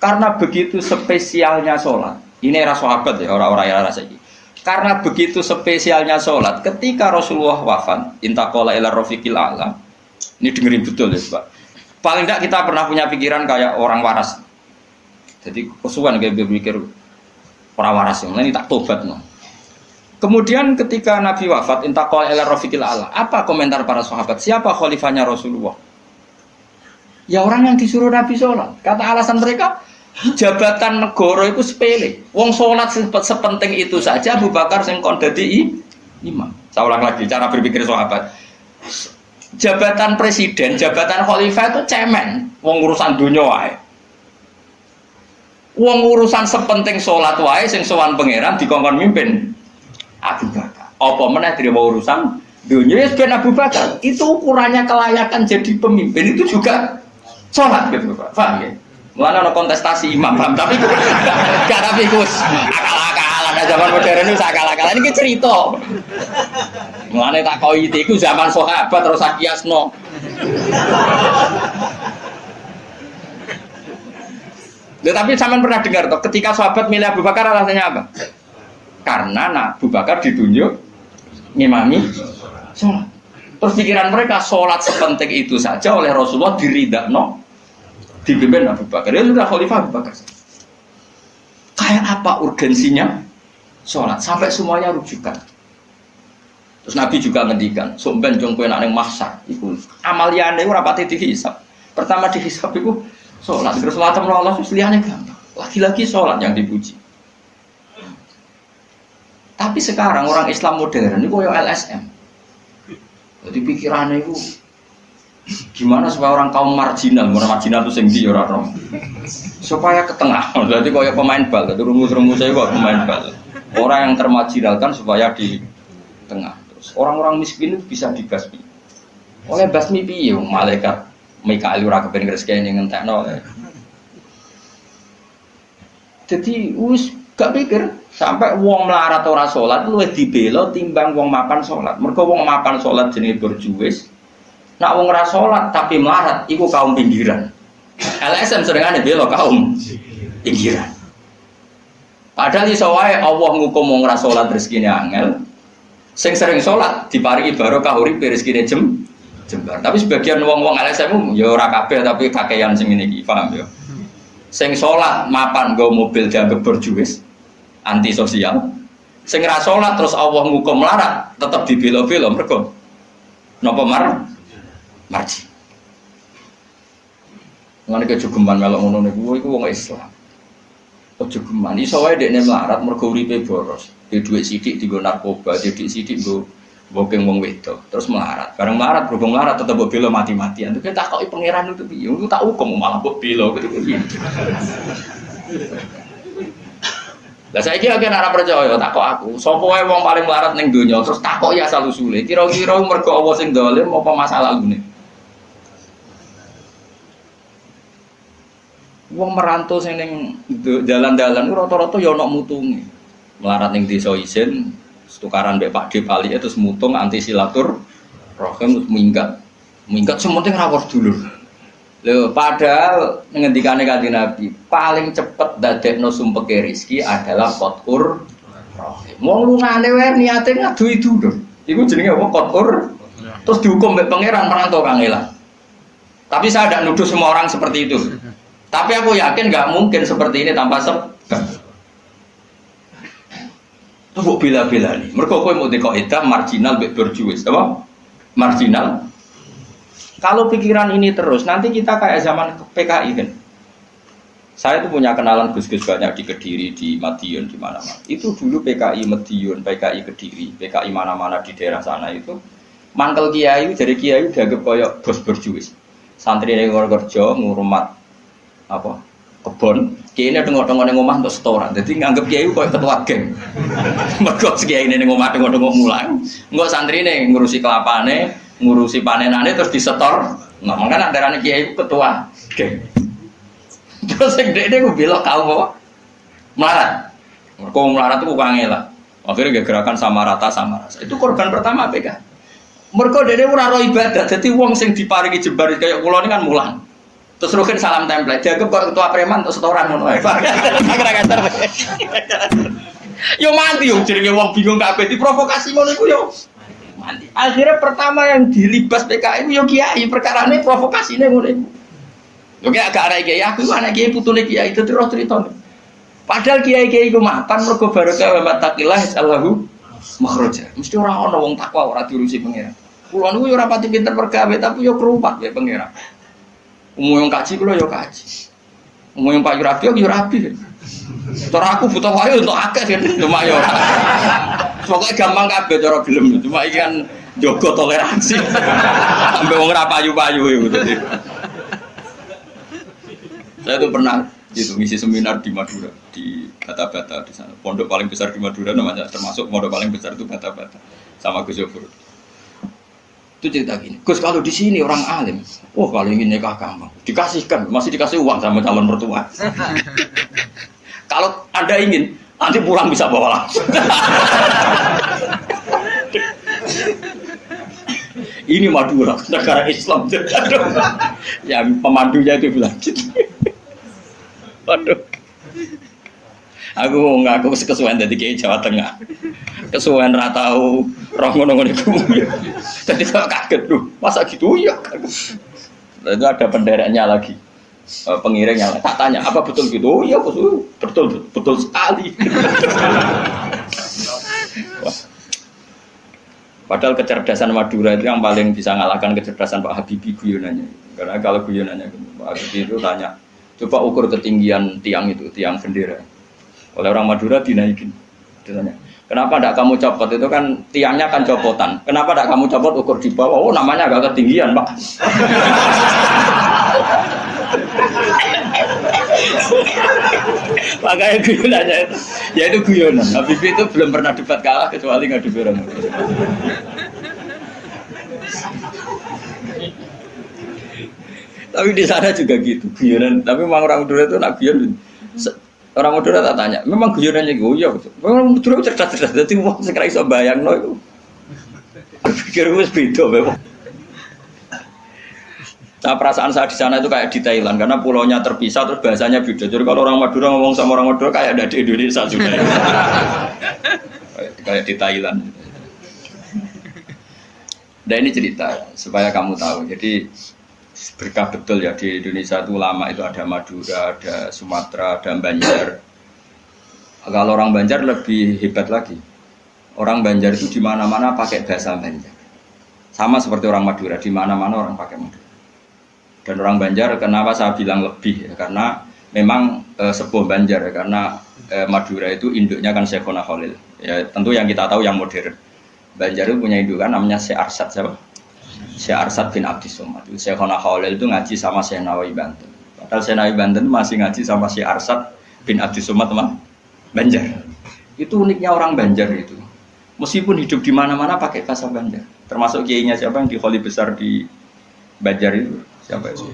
Karena begitu spesialnya sholat. Ini era sahabat ya, orang-orang era ini. Karena begitu spesialnya sholat, ketika Rasulullah wafat, intaqala ila rafiqil a'la. Ini dengerin betul ya Pak. Paling tidak kita pernah punya pikiran kayak orang waras. Jadi kesuwan kayak berpikir orang waras yang ini tak tobat no. Kemudian ketika Nabi wafat, intaqala ila rafiqil a'la. Apa komentar para sahabat? Siapa khalifahnya Rasulullah? Ya orang yang disuruh Nabi sholat. Kata alasan mereka, jabatan negara itu sepele. Wong sholat sepenting itu saja Abu Bakar sing kon dadi imam. Saya ulang lagi cara berpikir sahabat. Jabatan presiden, jabatan khalifah itu cemen. Wong urusan dunia wae. Wong urusan sepenting sholat wae sing sowan pangeran dikongkon mimpin Abu Bakar. Apa meneh terima urusan dunia ya ben Abu Bakar. Itu ukurannya kelayakan jadi pemimpin itu juga sholat gitu Pak. Paham ya? Mulane ana kontestasi imam, paham? Tapi gak tapi Gus. Akal-akalan zaman modern itu akal-akalan iki cerita. Mulane tak koi iku zaman sahabat terus kiasno. Tapi sampean pernah dengar toh ketika sahabat milih Abu Bakar alasannya apa? Karena Abu Bakar ditunjuk ngimami sholat. Terus pikiran mereka sholat sepenting itu saja oleh Rasulullah diridakno dipimpin Abu Bakar. Dia sudah khalifah Abu Bakar. Kayak apa urgensinya sholat sampai semuanya rujukan. Terus Nabi juga ngendikan, "Somben jong kowe nek ning mahsyar iku amaliyane ora pati dihisab. Pertama dihisab iku sholat. Terus salat Allah terus liyane gampang. Lagi-lagi sholat yang dipuji. Tapi sekarang orang Islam modern itu koyo LSM. Jadi pikirannya itu gimana supaya orang kaum marginal itu sing ndi ora rom. Supaya ke tengah. Berarti koyo pemain bal, itu rumus-rumusnya kok pemain bal. Orang yang termarginalkan supaya di tengah. Terus orang-orang miskin itu bisa dibasmi. Oleh basmi piye malaikat Mikail ora kepen ngreseki ngentekno. Jadi wis gak pikir sampai wong melarat ora salat luwih dibela timbang wong mapan salat. Mergo wong mapan salat jenenge berjuwis. Nak wong ora salat tapi melarat iku kaum pinggiran. LSM serengane bela kaum pinggiran. Padahal iso wae Allah ngukum wong ora salat rezekine angel. Sing sering salat diparingi barokah uripe rezekine jembar. Tapi sebagian wong-wong LSM ya ora kabeh tapi kakean sing ngene iki, paham ya. Sing salat mapan nggo mobil dianggap berjuwis, anti sosial. Sing ra salat terus Allah ngukum melarat, tetep dibela-bela mergo napa marji. Ngene kejogeman melok ngono niku iku wong Islam. Kejogeman iso wae dekne melarat mergo uripe boros. Di dhuwit sithik dienggo narkoba, di dhuwit sithik nggo bokeng wong wedok, terus melarat. Bareng melarat, berhubung melarat tetep mbok bela mati-matian. Terus tak koki pangeran itu piye? Ku tak hukum malah mbok bela gitu piye. Lah saiki akeh ora percaya tak kok aku. Sopo wae wong paling melarat ning donya terus tak kok ya asal usule. Kira-kira mergo Allah sing dolim apa masalah lune? Wong merantau sing ning dalan-dalan rata-rata ya ana mutunge. Melarat ning desa isin tukaran mbek Pak D Pali terus mutung anti silatur rohim minggat sementing rawuh dulur. Lho padahal ngendikane Kanjeng Nabi paling cepet dadekno sumpeke rezeki adalah qatur rohim. Wong lungane wae niate ngaduhi dulur. Iku jenenge apa qatur. Terus dihukum mbek pangeran merantau kangelan. Tapi saya tidak nuduh semua orang seperti itu. Tapi aku yakin nggak mungkin seperti ini tanpa sebab. Tuh bela-bela nih. Mereka kau mau dikoidah marginal berjuis, apa? Marginal. Kalau pikiran ini terus, nanti kita kayak zaman PKI kan. Saya tuh punya kenalan gus-gus banyak di Kediri, di Madiun, di mana-mana. Itu dulu PKI Madiun, PKI Kediri, PKI mana-mana di daerah sana itu. Mangkel kiai dari kiai dianggap koyok bos berjuis. Santri yang kerja ngurmat apa? Kebon, kiai ini tengok-tengok neng omah untuk setoran. Jadi nganggep kiai kok ketua geng. Mergo kiai ini neng omah tengok-tengok mulang. Enggak santri nih ngurusi kelapane, ngurusi panenane terus disetor. Nggak mungkin darane kiai ketua geng. Terus yang dek gue bilang kau apa? Melarat. Mergo melarat itu kangelan. Akhirnya gerakan sama rata sama rasa. Itu korban pertama PKI. Mereka dari ora ro ibadah, jadi wong sing diparingi jembar kayak kula ini kan mulang. Terus rukin salam template, dianggap kok ketua preman atau setoran ngono ae. Yo mati yo jenenge wong bingung kabeh diprovokasi ngono iku yo. Mati. Akhirnya pertama yang dilibas PKI itu yo kiai, perkarane provokasine ngono iku. Yo kayak agak arek kiai, aku anak kiai putune kiai itu terus ceritane. Padahal kiai-kiai iku mapan mergo barokah wa taqillah sallahu makhraja. Mesti ora ana wong takwa ora diurusi pangeran. Kulo niku yo ora pati pinter pergawe tapi yo kerupat ya pangeran. Umum yang kaji kulo yo kaji. Umum yang Pak Yurabi yo rabi. Cara aku butuh wae untuk akeh cuma yo. Pokoke gampang kabeh cara gelem cuma iki kan jaga toleransi. Sampai wong ora payu-payu iku dadi. Saya tuh pernah itu ngisi seminar di Madura di Bata-Bata di sana. Pondok paling besar di Madura namanya termasuk pondok paling besar itu Bata-Bata sama Gus Yofur. Itu cerita gini, Gus kalau di sini orang alim, kalau ingin nikah gampang, dikasihkan, masih dikasih uang sama calon mertua. Kalau Anda ingin, nanti pulang bisa bawa langsung. Ini Madura, negara Islam. Yang pemandunya itu bilang gitu. Waduh. Aku ngaku kesuwen dadi kiai Jawa Tengah. Kesuwen ra tau roh ngono-ngono iku. Dadi kok kaget tuh. Masa gitu ya? Itu ada pendereknya lagi. Pengiringnya tak tanya, apa betul gitu? Oh iya, betul sekali. Padahal kecerdasan Madura itu yang paling bisa ngalahkan kecerdasan Pak Habibie guyonannya. Karena kalau guyonannya Pak Habibie itu tanya, coba ukur ketinggian tiang itu, tiang bendera. Oleh orang Madura dinaikin. Ditanya, kenapa tidak kamu copot? Itu kan tiangnya kan copotan. Kenapa tidak kamu copot ukur di bawah? Oh namanya agak ketinggian Pak. Makanya guyonannya itu, ya itu guyonan. Habibie itu belum pernah debat kalah kecuali ngadu orang. Tapi di sana juga gitu guyonan. Tapi memang orang Madura itu nak guyon. Orang Madura tak tanya, memang guyonannya goyo betul. Memang Madura cerdas-cerdas. Jadi wong sekarang iso bayangno itu. Pikir wis beda memang. Nah, perasaan saya di sana itu kayak di Thailand karena pulaunya terpisah terus bahasanya beda. Jadi kalau orang Madura ngomong sama orang Madura kayak ada di Indonesia sudah. Kayak di Thailand. Dan ini cerita supaya kamu tahu. Jadi berkah betul ya di Indonesia itu lama itu ada Madura, ada Sumatera, ada Banjar. Kalau orang Banjar lebih hebat lagi. Orang Banjar itu di mana-mana pakai bahasa Banjar. Sama seperti orang Madura, di mana-mana orang pakai Madura. Dan orang Banjar kenapa saya bilang lebih ya, karena memang sebuah Banjar ya, karena Madura itu induknya kan Syekhona Khalil. Ya tentu yang kita tahu yang modern. Banjar itu punya indukan namanya Syekh Arsad siapa? Syekh Arsad bin Abdi Somad. Syekhona Khalil itu ngaji sama Syekh Nawawi Banten. Padahal Syekh Nawawi Banten masih ngaji sama Syekh Arsad bin Abdi Somad teman Banjar. Itu uniknya orang Banjar itu. Meskipun hidup di mana-mana pakai bahasa Banjar. Termasuk kiainya siapa yang di Kholi besar di Banjar itu? Siapa itu?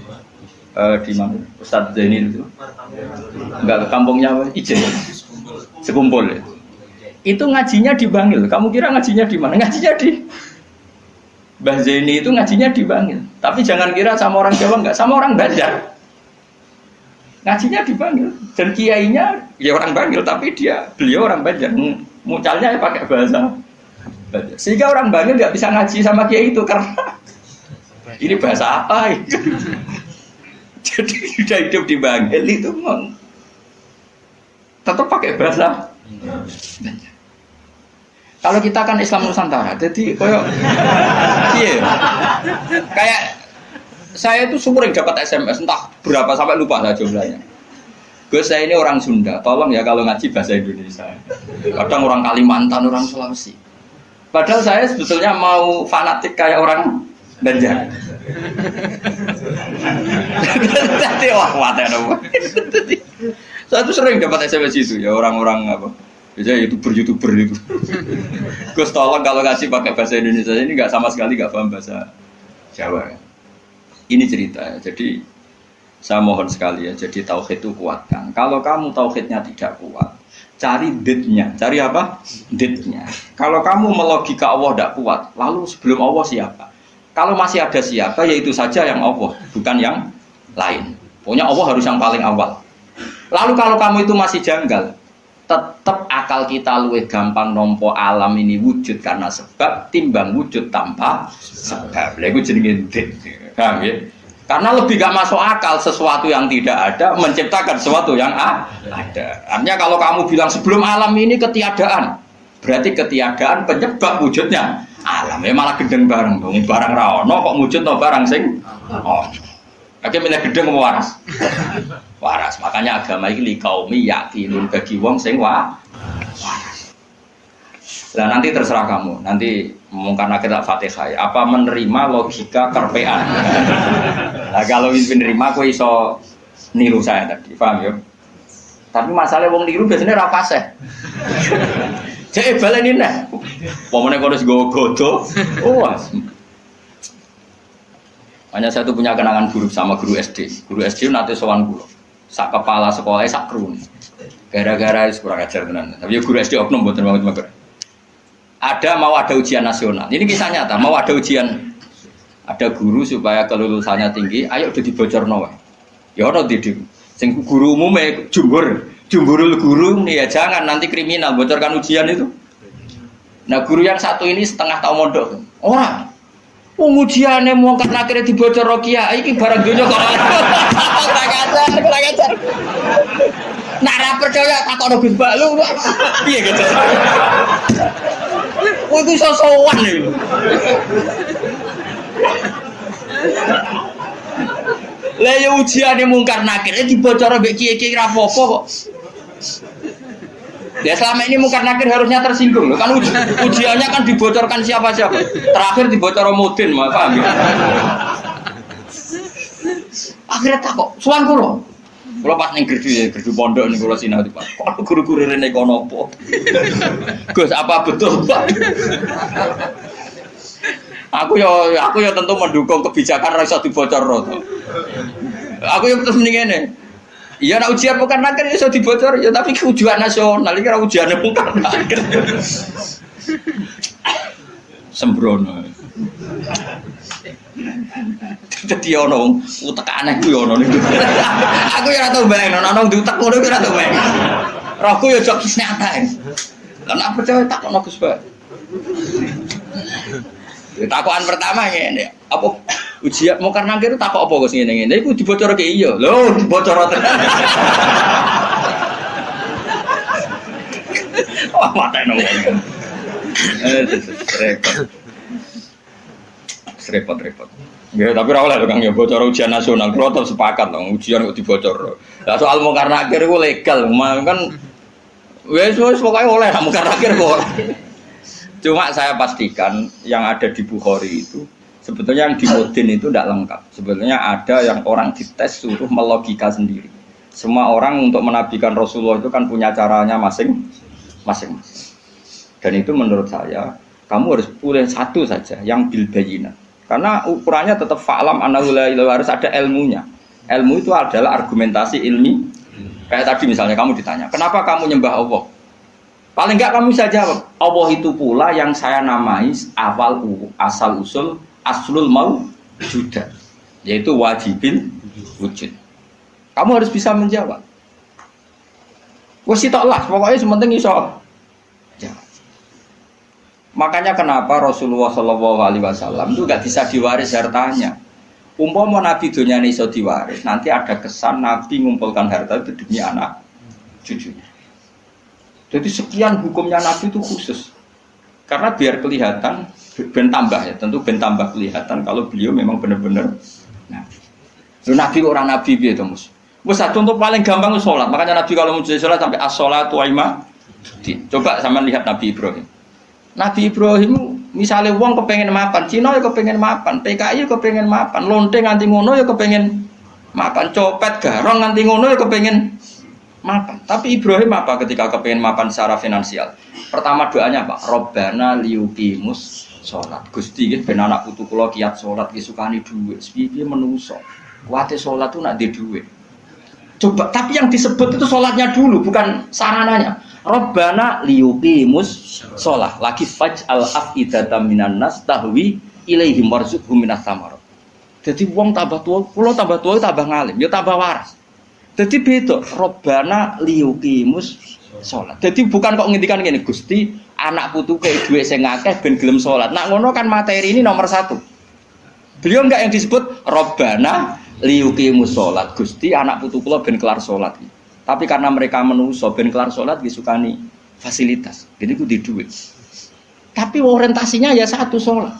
Di mana? Ustadz Zainil itu? Enggak, ke kampungnya apa? Ijen. Sekumpul ya. Itu ngajinya di Bangil. Kamu kira ngajinya di mana? Ngajinya di Mbah Zaini itu ngajinya di Bangil. Tapi jangan kira sama orang Jawa, enggak, sama orang Banjar. Ngajinya di Bangil. Dan kiainya ya orang Bangil, tapi beliau orang Banjar. Mucalnya ya pakai bahasa Banjar. Sehingga orang Bangil enggak bisa ngaji sama kiai itu karena ini bahasa apa itu? Jadi sudah hidup di Bangil itu tetap pakai bahasa Banjar. Kalau kita kan Islam Nusantara, jadi kayak saya itu sering dapat SMS entah berapa sampai lupa lah jumlahnya. Gus saya ini orang Sunda, tolong ya kalau ngaji bahasa Indonesia. Kadang orang Kalimantan, orang Sulawesi. Padahal saya sebetulnya mau fanatik kayak orang Banjar. Jadi saya tuh sering dapat SMS itu ya orang-orang apa? Biasanya YouTuber itu. Gus tolong kalau ngasih pakai bahasa Indonesia ini nggak sama sekali nggak paham bahasa Jawa. Ini cerita. Jadi saya mohon sekali ya. Jadi tauhid itu kuatkan. Kalau kamu tauhidnya tidak kuat, Cari ditnya. Cari apa? Ditnya. Kalau kamu melogika Allah tidak kuat, lalu sebelum Allah siapa? Kalau masih ada siapa, yaitu saja yang Allah, bukan yang lain. Pokoknya Allah harus yang paling awal. Lalu kalau kamu itu masih janggal, tetap akal kita luwih gampang nompo alam ini wujud karena sebab timbang wujud tanpa sebab. Lha iku jenenge dit. Paham ya? Karena lebih gak masuk akal sesuatu yang tidak ada menciptakan sesuatu yang ada. Artinya kalau kamu bilang sebelum alam ini ketiadaan, berarti ketiadaan penyebab wujudnya alam. Ya malah gedeng bareng dong. Barang ra ono kok wujud no barang sing ono. Oke, milih gedeng apa waras? Waras. Makanya agama ini kaumi yakinun bagi wong sing waras. Nah nanti terserah kamu. Nanti mungkin kita Fatihah. Apa menerima logika kerpean? Nah kalau menerima, aku iso niru saya tadi. Paham ya? Tapi masalah wong niru biasanya rapase. Jadi balenin nih. Pokoknya kalau godo. Oh. Hanya saya tuh punya kenangan buruk sama guru SD. Guru SD nanti sowan guru. Sak kepala sekolahnya sak krun. Gara-gara kurang ajar tenan. Tapi guru SD oknum mboten banget. Mau ada ujian nasional. Ini kisah nyata, mau ada ujian. Ada guru supaya kelulusannya tinggi, ayo udah dibocorno wae. Ya ono didik. Sing guru umumnya jumburul guru nih ya jangan nanti kriminal bocorkan ujian itu. Nah, guru yang satu ini setengah tahun mondok. Orang ujiannya mau kan akhirnya dibocor Rokia, ini barang dunia kok. Kurang ajar. Nak ra percaya takon Gus Bak lu. Piye gitu. Kowe iku iso sowan lho. Lah ya ujiane mungkar nakir dibocor mbek kiye-kiye ra apa-apa kok. Ya selama ini mungkar nakir harusnya tersinggung loh. Kan ujiannya kan dibocorkan siapa-siapa. Terakhir dibocor Mudin, paham ya? Akhirnya tak kok, suan kula. Kula pas ning gerdu pondok ning kula sinau Pak. Kok guru-guru rene kono apa? Gus, apa betul, Pak? Aku ya tentu mendukung kebijakan ra iso dibocorno to. Aku yang terus mending ngene. Iya nak ujian bukan nakir iso dibocor ya tapi ujian nasional iki ora ujiane bukan nakir. Sembrono. Dadi ono utek aneh kuwi ono niku. Aku ya ora tau bayangno ono diutek ngono kuwi ora tau bayang. Rohku ya jok kisne atae. Lah nek percaya takon Gus Pak. Takokan pertama ngene, apa ujian mau karena kira takok apa Gus ngene-ngene iku dibocorke iya. Lho, dibocor tenan. Wah, mateno wong. Repot. Ya, tapi ora oleh Kang ya bocor ujian nasional. Kulo tetep sepakat dong ujian kok dibocor. Lah soal mau karena akhir iku legal, kan wis pokoke oleh mau karena akhir kok. Cuma saya pastikan yang ada di Bukhari itu sebetulnya yang di Mudin itu tidak lengkap. Sebetulnya ada yang orang dites suruh melogika sendiri. Semua orang untuk menabikan Rasulullah itu kan punya caranya masing-masing. Dan itu menurut saya kamu harus pilih satu saja yang bil bayyinah. Karena ukurannya tetap fa'lam annahu la ilaha harus ada ilmunya. Ilmu itu adalah argumentasi ilmi. Kayak tadi misalnya kamu ditanya, kenapa kamu nyembah Allah? Paling enggak kamu bisa jawab, Allah itu pula yang saya namai asal usul aslul mawjudah, yaitu wajibil wujud. Kamu harus bisa menjawab. Wes toklah, pokoknya sementing iso. Jawab. Makanya kenapa Rasulullah SAW itu enggak bisa diwaris hartanya. Umpama Nabi dunyane iso diwaris, nanti ada kesan Nabi ngumpulkan harta itu demi anak cucunya. Jadi sekian hukumnya Nabi itu khusus. Karena biar kelihatan, ben tambah ya, tentu ben tambah kelihatan kalau beliau memang benar-benar Nabi. Nabi orang Nabi gitu Mus. Contoh paling gampang itu sholat. Makanya Nabi kalau mau sholat sampai as-sholatu wa ima. Coba sama lihat Nabi Ibrahim. Nabi Ibrahim misalnya wong kepengen mapan, Cina ya kepengen mapan, PKI ya kepengen mapan, lonte nganti ngono ya kepengen mapan, copet garong nganti ngono ya kepengen mapan. Tapi Ibrahim apa ketika kepengen mapan secara finansial? Pertama doanya apa? Robbana liyuqimus sholat. Gusti ben anak putu kula kiat sholat ki sukani dhuwit. Piye menungso. Kuwate sholat tuh nak di dhuwit. Coba, tapi yang disebut itu sholatnya dulu, bukan sarananya. Rabbana liyuqimus sholah. Lagi faj'al af'idatam minan nas tahwi ilaihim warzuqhum minas samarat. Jadi wong tambah tua, kula tambah tua tambah ngalim, ya tambah waras. Jadi beda, Rabbana liyuqimus sholat. Jadi bukan kok ngendikan ngene, Gusti, anak putuke duwe sing akeh ben gelem sholat. Nak ngono kan materi ini nomor 1. Beliau enggak yang disebut Rabbana liyuqimus sholat. Gusti, anak putu kula ben kelar sholat. Tapi karena mereka menungso ben kelar sholat disukani fasilitas. Jadi kudu duit. Tapi orientasinya ya satu sholat.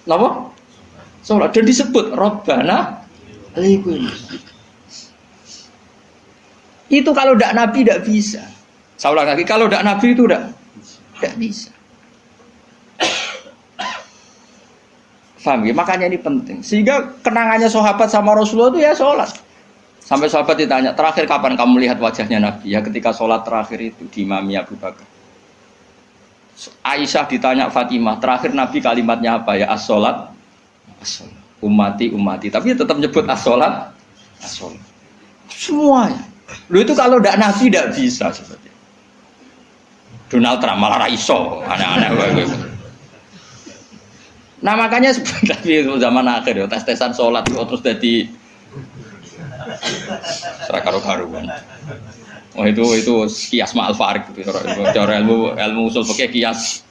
Napa? Sholat. Dan disebut Rabbana liyuqimus. Itu kalau tidak Nabi tidak bisa. Saya ulang lagi, kalau tidak Nabi itu tidak bisa. Faham ya? Makanya ini penting. Sehingga kenangannya sahabat sama Rasulullah itu ya sholat. Sampai sahabat ditanya, terakhir kapan kamu lihat wajahnya Nabi? Ya ketika sholat terakhir itu di Imami Abu Bakar. Aisyah ditanya Fatimah, terakhir Nabi kalimatnya apa? Ya as-sholat, as-sholat. Ummati, ummati. Tapi tetap nyebut as-sholat, as-sholat. Semuanya. Lu itu kalau tidak Nabi tidak bisa seperti itu. Donald Trump malah raiso, aneh-aneh. Nah makanya sebenarnya zaman akhir ya tes-tesan sholat terus jadi serakaru-karuan. Oh itu kias ma'al farik gitu. Cara ilmu usul fikih kias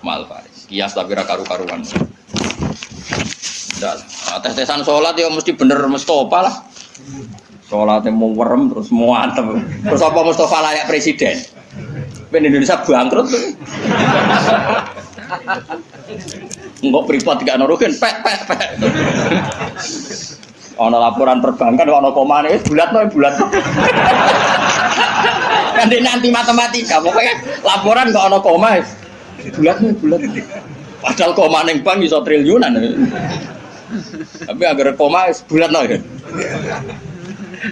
ma'al farik. Kias tapi rakaru-karuan. Tes-tesan sholat ya mesti bener Mustafa lah. Sholatnya mau werem terus mau antem. Terus apa Mustafa layak presiden? Ben Indonesia bangkrut tuh. Enggak privat gak nurukin, pek. Ono laporan perbankan, ono komane, bulat. Kan dia nanti matematika, pokoknya laporan gak ono koma, bulat. Padahal koma neng bank bisa triliunan. Tapi agar koma bulat ya.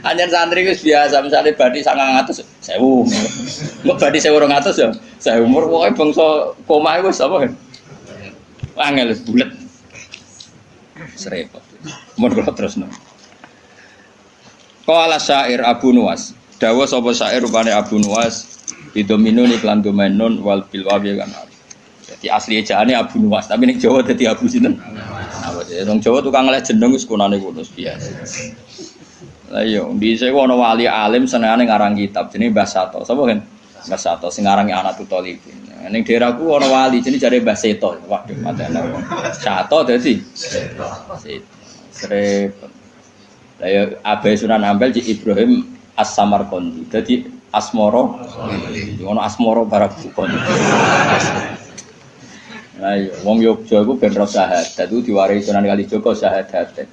Hanya santri itu biasa, misalnya badi 900, 1000. Nggak badi 1200 ya, 1000. Pokoknya bangsa koma itu apa kan? Angel bulat. Serempet. Mun kula terusno. Qala syair Abu Nuwas. Dawa sapa syair rupane Abu Nuwas bidominun iklan domenun wal bil wawi kan. Jadi asli ejaane Abu Nuwas, tapi ning Jawa dadi Abu sinten? Apa ya? Wong Jawa tukang leh jeneng wis kunane ngono biasa. Lah iya, dhisik ana wali alim senengane ngarang kitab jenenge Mbah Sato. Sapa kan? Mbah Sato sing ngarangi Anatul Talibin. Ning daerahku ana wali jenenge jare Mbah Seto. Waduh, matene. Sato dadi Seto. Serempet. Lah ya Abai Sunan Ampel Cik Ibrahim As-Samarqandi. Dadi Asmoro. Ono Asmoro Barakukon. Lah iya, wong Yogya iku ben ro syahadat. Dadi diwarisi Sunan Kalijaga syahadat.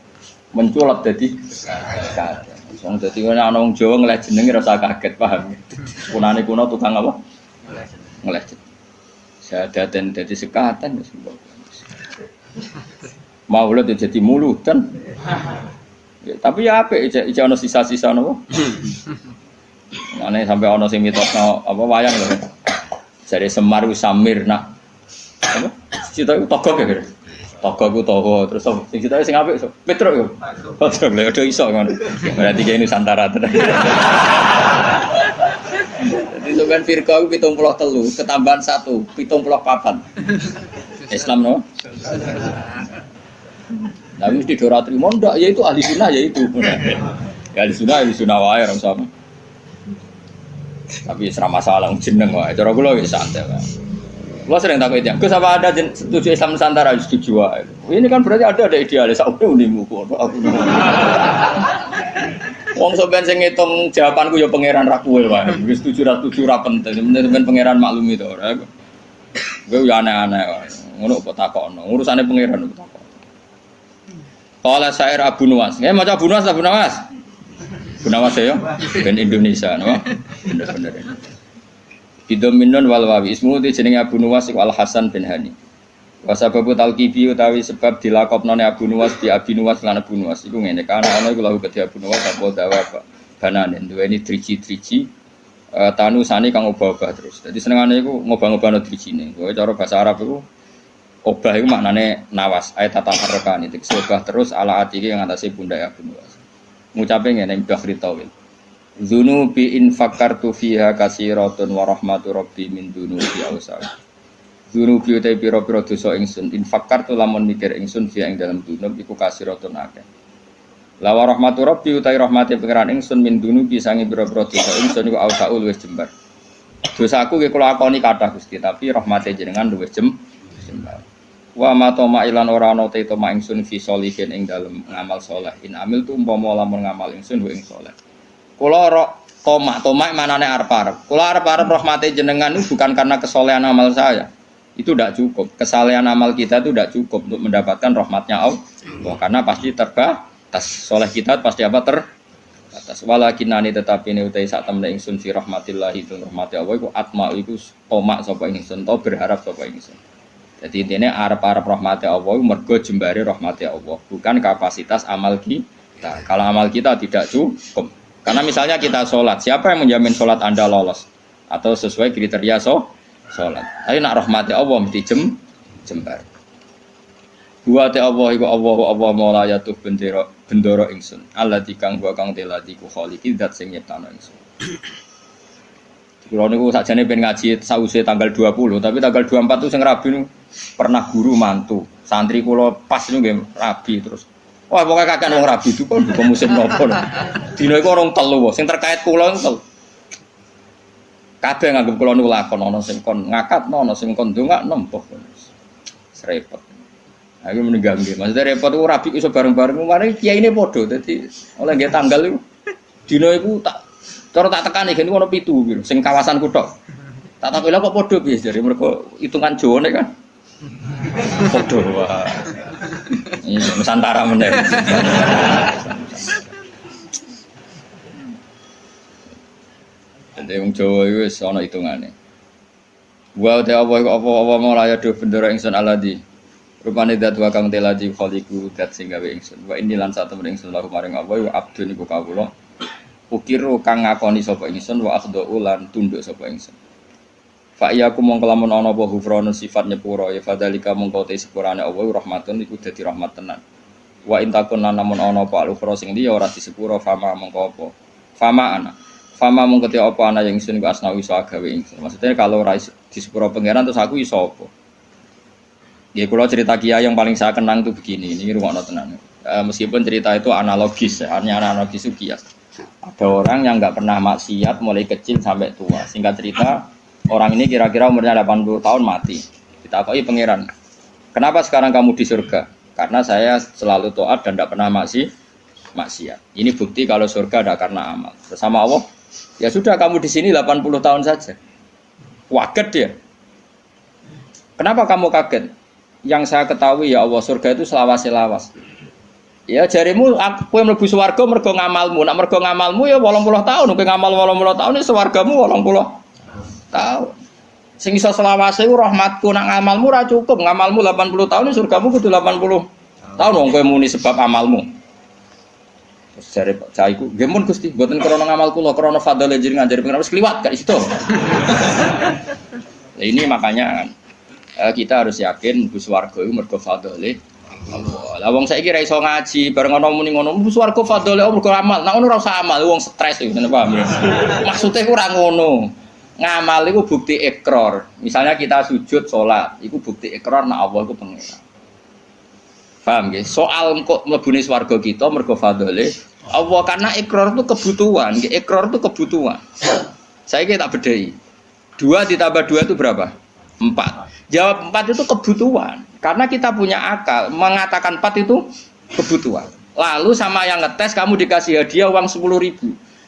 Menculot dadi syahadat. Wong dadi ana wong Jawa ngeleh jenenge rasa kaget, paham. Kunane kuno tukang apa? Ngeleh. Syahadaten dadi sekatan wis. Maulud jadi muludan. Ya, tapi ya apik iki ana sisa-sisa napa? Ngene sampai ana sing mitosno apa wayang lho. Jare Semar ku Samirna. Apa? Cita iku togok ya. Togok ku toho terus sing cita sing apik Petruk yo. Petruk lho do iso ngono. Berarti ki Nusantara tenan. Jadi sampean firqa ku 73 ketambahan 1 74. Islam no? Nah, mesti dora trimo ndak ya itu ahli sunnah ya itu. Ya ahli sunnah wae ora sama. Tapi ora masalah jeneng wae. Cara kula wis santai wae. Kula sering takut itu. Gus apa ada setuju Islam Nusantara setuju wae. Ini kan berarti ada idealis sak unimu kok. Wong sampean sing ngitung jawabanku ya pangeran ra kowe wae. Wis setuju ra penting. Sampeyan pangeran maklumi to ora. Gue ya aneh-aneh wae. Ngono kok takokno. Urusane pangeran kok takok. Qala syair Abu Nuwas. Nggih maca Abu Nuwas ta Abu Nuwas? Abu Nuwas ya. Ben Indonesia no. Bener-bener. Bidominun wal wawi ismu di jenenge Abu Nuwas iku Al Hasan bin Hani. Wa sababu talqibi utawi sebab dilakopnone Abu Nuwas di Abi Nuwas lan Abu Nuwas iku ngene kan ana iku lahu kedhi Abu Nuwas apa dawa bananen duweni driji-driji tanu sani kang obah-obah terus. Dadi senengane iku ngobah-ngobahno drijine. Kowe cara bahasa Arab iku obah itu maknanya nawas, ayat tata harrokan itu obah terus ala atiki yang atasnya bunda Abu Nuwas. Ngucapin ngene Mbah Ritawil. Dzunubi in fakartu fiha katsiratun wa rahmatu rabbi min dzunubi awsa. Dzunubi utai pira-pira dosa ingsun in fakartu lamun mikir ingsun fiha ing dalam dzunub iku katsiratun akeh. La wa rahmatu rabbi utai rahmate pangeran ingsun min dzunubi sange pira-pira dosa ingsun iku awsa luwih jembar. Dosaku nggih kula akoni kathah Gusti, tapi rahmate jenengan luwih jembar. Wa ma toma ilan ora ana te toma ingsun fi sholihin ing dalem ngamal saleh. In amil tu umpama lamun ngamal ingsun wa ing saleh. Kula toma manane arep-arep. Kula arep-arep rahmate jenengan itu bukan karena kesolehan amal saya. Itu tidak cukup. Kesalehan amal kita itu tidak cukup untuk mendapatkan rahmatnya Allah. Karena pasti terbatas. Soleh kita pasti apa terbatas. Walakinani tetapi ini utai saat temen ingsun fi rahmatillahi itu rahmati Allah iku atma iku toma sapa ingsun to berharap sapa ingsun. Jadi intinya arep-arep rahmati Allah mergo jembare rahmati Allah, bukan kapasitas amal kita. Kalau amal kita tidak cukup. Karena misalnya kita sholat, siapa yang menjamin sholat Anda lolos atau sesuai kriteria sholat? Tapi nak rahmati Allah mesti jembar. Wa ta Allah iku Allah maula yatuh bendoro ingsun. Allah dikang wa kang telati ku khaliqi zat sing nyiptano ingsun. Kulo niku sakjane ben ngaji sause tanggal 20, tapi tanggal 24 itu sing rabi niku pernah guru mantu. Santri kula pas niku nggih rabi terus. Wah, pokoke kakean wong rabi itu kok buka musim nopo. Dina iku orang telu sing terkait kula niku. Kabeh nganggep kula niku lakon ana sing kon ngakatno, ana sing kon ndongakno mbah. Repot. Aku meninggal nggih. Maksudnya repot ku rabi iso bareng-bareng mari kiyaine padha. Dadi oleh nggih tanggal iku dina iku tak cara tak tekani gene ono 7 piro sing kawasan kuthok. Tak takoki lha kok padha piye jare mergo hitungan Jawane kan. Padha wae. Iya, Nusantara meneh. Dadi wong Jawa iku wis ana hitungane. Wa ta apa mulaya do bendera ingsun aladi. Rupane dat wa kang teladi khaliqu dat sing gawe ingsun. Wa ini lan satu ingsun lahu maring apa wa abdun iku kawula. Ukiru kang ngakoni sapa ingsun wa akhdhu lan tunduk sapa ingsun. Fa iyaku mongko lamun ana apa hufranu sifat nyepuro ya fadzalika mongko te sepurane Allah rahmatun iku dadi rahmat tenan. Wa intakun lan lamun ana apa al-ukhra sing liya ora disepuro fama mongko apa. Fama mongko te apa ana yang ingsun ku asna iso gawe ingsun. Maksudnya kalau ora disepuro pangeran terus aku iso apa. Ya kula cerita kiai yang paling saya kenang itu begini, ini rungokno tenan. Meskipun cerita itu analogis ya, hanya analogis itu kias. Ada orang yang enggak pernah maksiat mulai kecil sampai tua. Singkat cerita, orang ini kira-kira umurnya 80 tahun mati. Ditakoki pangeran, kenapa sekarang kamu di surga? Karena saya selalu taat dan tidak pernah maksiat. Ini bukti kalau surga ada karena amal. Bersama Allah, ya sudah kamu di sini 80 tahun saja. Kaget dia. Kenapa kamu kaget? Yang saya ketahui ya Allah surga itu selawas-selawas. Ya jarimu kowe mlebu swarga mergo ngamalmu. Nek mergo ngamalmu ya 80 tahun, kowe ngamal 80 tahun ya swargamu 80 tahun. Sing iso selawase ku rahmatku, nek ngamalmu ora cukup, ngamalmu 80 tahun surgamu kudu 80 tahun wong kowe muni sebab amalmu. Terus jare Pak Cai ku, nggih mun Gusti, mboten krana ngamal kula, krana fadhole jenengan jare pengen wis kliwat gak situ. Ini makanya kita harus yakin bus warga itu mergo fadhole Allah. Lah wong saiki ra iso ngaji, bareng ana muni ngono, bus warga fadhole Allah mergo amal. Nek ngono ora usah amal, wong stres iki, ngene paham ya. Maksude ku ora ngono. Ngamal itu bukti ikrar. Misalnya kita sujud salat, itu bukti ikrar nek Allah iku pengira. Paham nggih? Soal kok mlebune swarga kita mergo fadhole Allah karena ikrar itu kebutuhan, nggih ikrar itu kebutuhan. Saiki tak bedhei. 2 ditambah 2 itu berapa? 4. Jawab 4 itu kebutuhan. Karena kita punya akal, mengatakan 4 itu kebutuhan. Lalu sama yang ngetes kamu dikasih hadiah uang 10.000.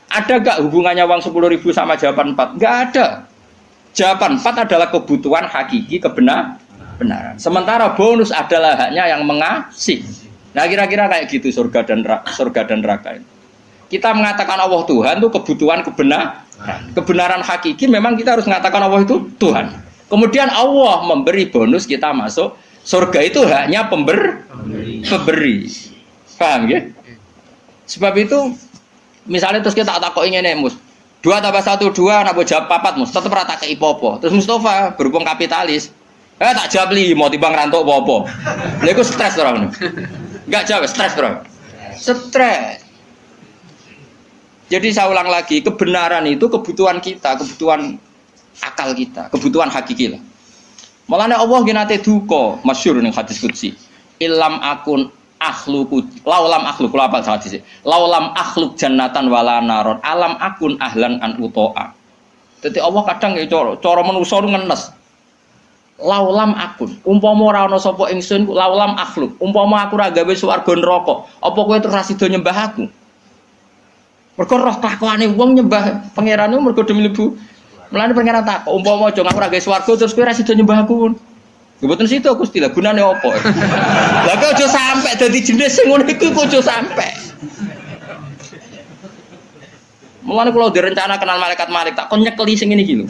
Ada gak hubungannya uang 10.000 sama jawaban 4? Gak ada. Jawaban 4 adalah kebutuhan hakiki kebenaran. Sementara bonus adalah haknya yang mengasih. Nah kira-kira kayak gitu surga dan neraka ini. Kita mengatakan Allah Tuhan itu kebutuhan kebenaran. Kebenaran hakiki memang kita harus mengatakan Allah itu Tuhan. Kemudian Allah memberi bonus kita masuk surga itu haknya pemberi. Paham ya? Sebab itu misalnya terus kita tak kok ingin mus 2 tambah 1 2 nak jawab 4 mus tetap rata ke ipopo. Terus Mustafa berhubung kapitalis tak jawab 5 timbang rantuk popo. Lha iku stres ora ngono. Enggak jawab stres ora. Stres. Jadi saya ulang lagi, kebenaran itu kebutuhan kita, kebutuhan akal kita, kebutuhan hakiki lah. Malahnya Allah nate duka, masyhur ning hadis qudsi. Ilam akun akhluku laulam akhluk kula apal hadis. Laulam akhluk jannatan wala naron alam akun ahlan an utoa. Dadi Allah kadang ya cara manusa ngenes. Laulam akun, umpama ora ana sapa ingsun laulam akhluk, umpama aku ora gawe swarga neraka, apa kowe terus ra sida nyembah aku? Mergo roh kelakuane wong nyembah pangerane mergo demi mlebu. Mulane pangeran takok, umpama aja aku ora gawe swarga terus kowe ra sida nyembah aku. Ya mboten situ Gusti, lha gunane apa? Lah kok aja sampe dadi jenis sing ngono iku kok aja sampe. Mulane kula direncana kenal malaikat-malaikat tak kon nyekeli sing ngene iki lho.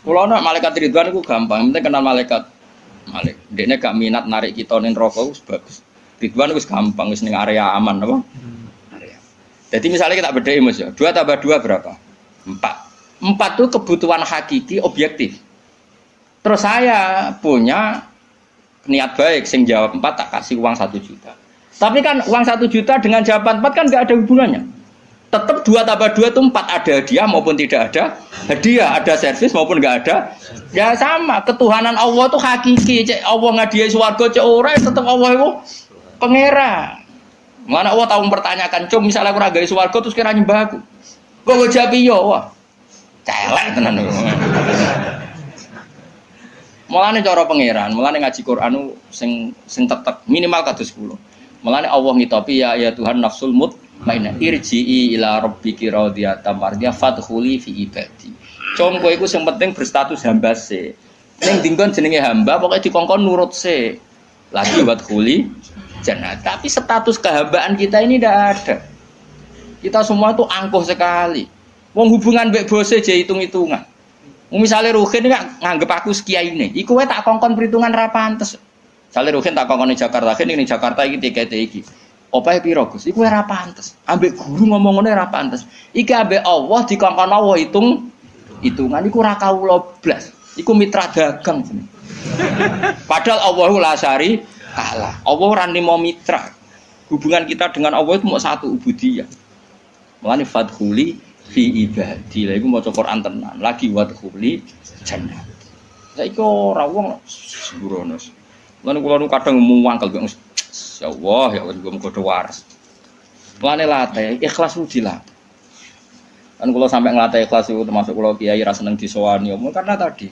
Kalau nak malaikat Ridwan itu gampang, penting kenal malaikat. Dia gak minat narik kita ning neraka wis bagus. Ridwan itu gampang, wis ning area aman apa? Area. Jadi misalnya kita bedai Mas ya, 2 tambah 2 berapa? 4. 4 itu kebutuhan hakiki objektif. Terus saya punya niat baik, sing jawab 4 tak kasih uang 1 juta. Tapi kan uang 1 juta dengan jawaban 4 kan gak ada hubungannya. Tetap 2 tambah 2 itu 4, ada hadiah maupun tidak ada hadiah, ada servis maupun enggak ada. Ya sama, ketuhanan Allah itu hakiki. Cek Allah ngadiai swarga cek ora tetap Allah itu pangeran. Mana Allah tahu mempertanyakan, "Cum, misalnya aku ora gawe swarga terus kira nyembah aku." Kok jawab iya, wah. Celek tenan lho. Mulane cara pangeran, mulane ngaji Quran sing tetep minimal kados 10. Mulane Allah ngitopi ya Tuhan nafsul mutmainnah irji'i ila rabbiki radiyatan mardiyah fadkhuli fi ibadi. Cung kowe iku sing penting berstatus hamba se. Ning dinggon jenenge hamba pokoke dikongkon nurut se. Lagi wadkhuli jannah. Tapi status kehambaan kita ini tidak ada. Kita semua itu angkuh sekali. Wong hubungan mbek bose je hitung-hitungan. Misale Ruhin nganggep aku sekiyaine, iku wae tak kongkon perhitungan ra pantes. Sale Ruhin tak kongkon ning Jakarta, ning Jakarta iki tikete iki. Opahe piro Gus? Iku ora pantes. Ambek guru ngomong ngene ora pantes. Iki ambek Allah dikongkon Allah hitungan iku ora kawula blas. Iku mitra dagang. Padahal Allahu la syari kalah. Allah ora nimo mitra. Hubungan kita dengan Allah itu mau satu ubudiyah. Mulane fadkhuli fi ibadi. Lha iku maca Quran tenan. Lagi wadkhuli jannah. Saiki ora wong sembrono. Mulane kula nu kadang muangkel kok ya Allah ya Allah muga waras. Mulane latih ikhlas ku dilatih. Kan kula sampai ngelatih ikhlas itu termasuk kula kiai ra seneng disowani omong karena tadi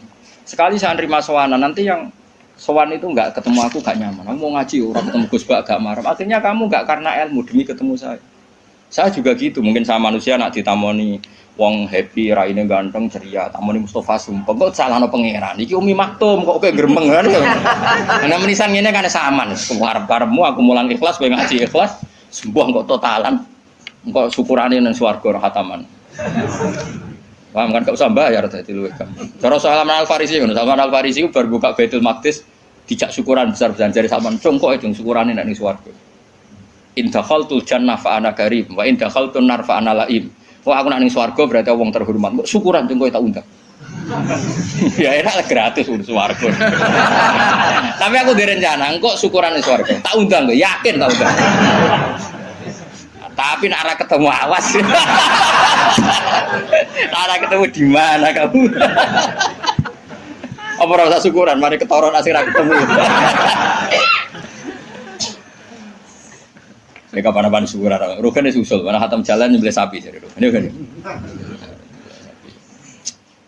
sekali saya nerima sowanan nanti yang sowan itu enggak ketemu aku gak nyaman. Kamu mau ngaji orang ketemu Gus Bak gak marah. Akhirnya kamu enggak karena ilmu demi ketemu saya. Saya juga gitu, mungkin sama manusia nak ditamoni wong happy, raine ganteng, ceria, tamoni Mustafa Sumpah. Kok salahno pangeran. Iki Umi Maktum kok kayak gremeng kan. Ana menisan ngene kan saman. Arep-arepmu aku mulang ikhlas, kowe ngaji ikhlas, sembuh kok totalan. Engko syukurane nang swarga ra khataman. Paham kan gak usah bayar dadi luwih kan. Cara Salman Al-Farisi ngono, Salman Al-Farisi bar buka Baitul Maqdis dijak syukuran besar-besaran jare sampean congkok itu syukurane nek ning swarga. In dakhaltul jannah fa ana karim wa in dakhaltun nar fa ana laim. Wah aku nek ning swarga berarti wong terhormat. Kok syukuran congkok tak undang. Ya enak gratis urus swarga. Tapi aku direncana engko syukuran ning swarga. Tak undang lho, yakin tak undang. Tapi nek ora ketemu awas. Ora ketemu di mana kamu? Apa ora usah syukuran, mari ketoron asih ra ketemu. Nek kapan-kapan syukuran, rukane susul, ana khatam jalan nyembelih sapi jare rukane kan.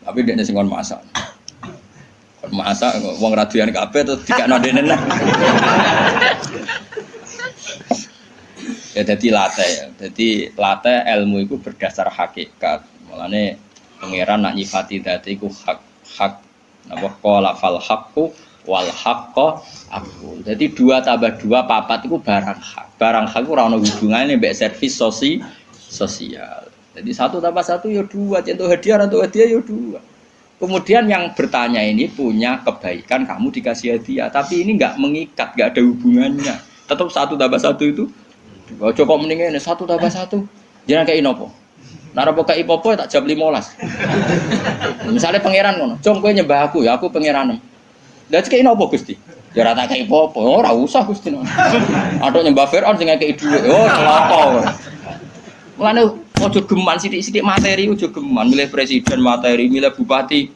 Tapi dekne sing kon masak. Kon masak wong raduyan kabeh terus dikakno dene. Ya jadi latih ilmu itu berdasar hakikat. Mulane pangeran nak nyifati dadi iku hak napa qala fal haqqu wal haqqo aku. Jadi 2 tambah 2 4 itu barang hak. Barang hak ora ono hubungane mbek servis sosial. Jadi 1 tambah 1 ya 2, contoh hadiah atau hadiah ya 2. Kemudian yang bertanya ini punya kebaikan kamu dikasih hadiah, tapi ini enggak mengikat, enggak ada hubungannya. Tetap 1 tambah 1 itu coba mendingin 1 tambah 1 jangan kayak inopo narapo kayak ipopo tak jam 15 misalnya pangeran ngono cung kowe nyembah aku ya aku pangeran dan kayak inopo Gusti Ya ora tak kei apa-apa, ora usah Gusti. Atok nyembah Firaun sing ngekeki dhuwit. Oh, celaka. Mulane ojo geman sithik-sithik materi ojo geman, milih presiden materi, milih bupati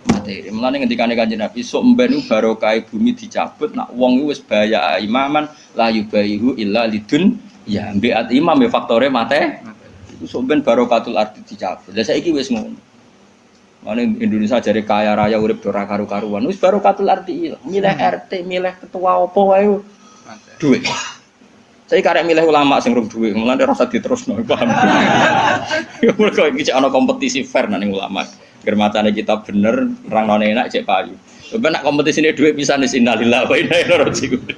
materi. Mulane ngendikane Kanjeng Nabi, sok mben barokah bumi dicabut, nak wong wis baya imaman la yubaihu illa lidun ya mbiat imam ya faktore mate. Iku sok ben barokatul ardi dicabut. Lah saiki wis ngono. Mane Indonesia jare kaya raya urip ora karu-karuan. Wis barokatul ardi ilang. Milih RT, milih ketua apa wae duit. Saya karek milih ulama sing rung duit, mulane rasa diterusno, paham. Ya mergo iki ana kompetisi fair nang ulama. Ger macane kita bener, rangne enak cek payu. Coba nak kompetisine duit pisan wis innalillahi wa inna ilaihi raji'un.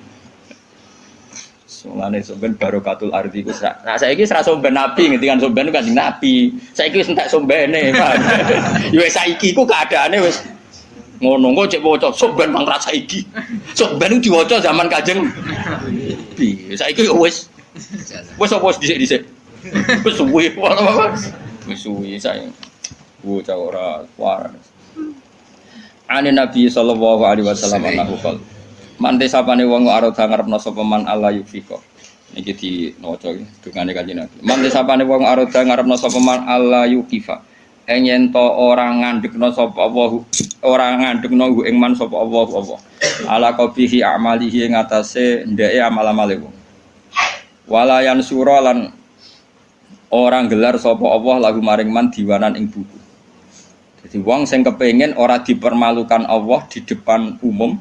Mulane somben barokatul ardi ku. Nah saiki wis ra somben nabi, ngendikan somben Kanjeng Nabi. Saiki wis entek sombene, paham. Ya wis saiki ku keadaane wis ngono kok cek waca somben bang rasa iki. Somben diwaca zaman Kanjeng Nabi. Saiki wis apa dhisik-dhisik. Wis suwi apa. Wis suwi saiki. Bocah ora waras. Ane Nabi sallallahu alaihi wasallam anahu qol. Mante sapane wong arep ngarepno sapa man Allah yufiko. Niki di maca iki dungane Kanjeng Nabi. Mante sapane wong arep ngarepno sapa man Allah yukifa. Yen to ora ngandhekno sapa Allah, ora ngandhekno ing man sapa Allah. Ala qabihi amalihi ing atase ndeke amal-amale wong. Walayan sura lan orang gelar sapa Allah lagu maring man diwanan ing buku. Jadi wong sing kepengin ora dipermalukan Allah di depan umum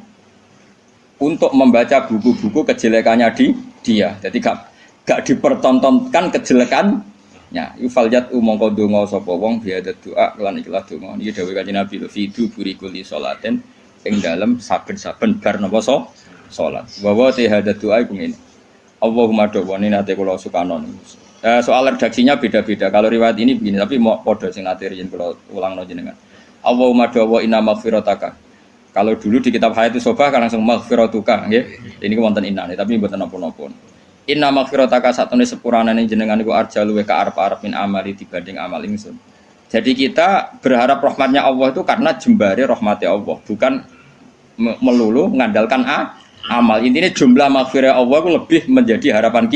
untuk membaca buku-buku kejelekannya di dia. Jadi gak dipertontonkan kejelekannya. Yufaljat mongko donga sapa wong biada doa lan ikhlas donga. Niki dawuh Kanjeng Nabi fidu burikuli salaten ing dalem saben-saben bar napa salat. Wa te hada doa iku ngene. Allahumma do'wani nate kula sukanon. Soal redaksinya beda-beda. Kalau riwayat ini begini, tapi mau padha sing nate yen kula ulangno jenengan. Allahumma do'wa inna maghfirataka. Kalau dulu di kitab Hayatus Sobah kan langsung maghfiratuka nggih. Ini wonten inane tapi mboten napa-napa. Inna maghfirataka satune sepuranane jenengan iku arja luweh ka arep-arep min amali dibanding amal ingsun. Jadi kita berharap rahmatnya Allah itu karena jembare rahmatnya Allah, bukan melulu mengandalkan amal. Intinya jumlah maghfirah Allah itu lebih menjadi harapan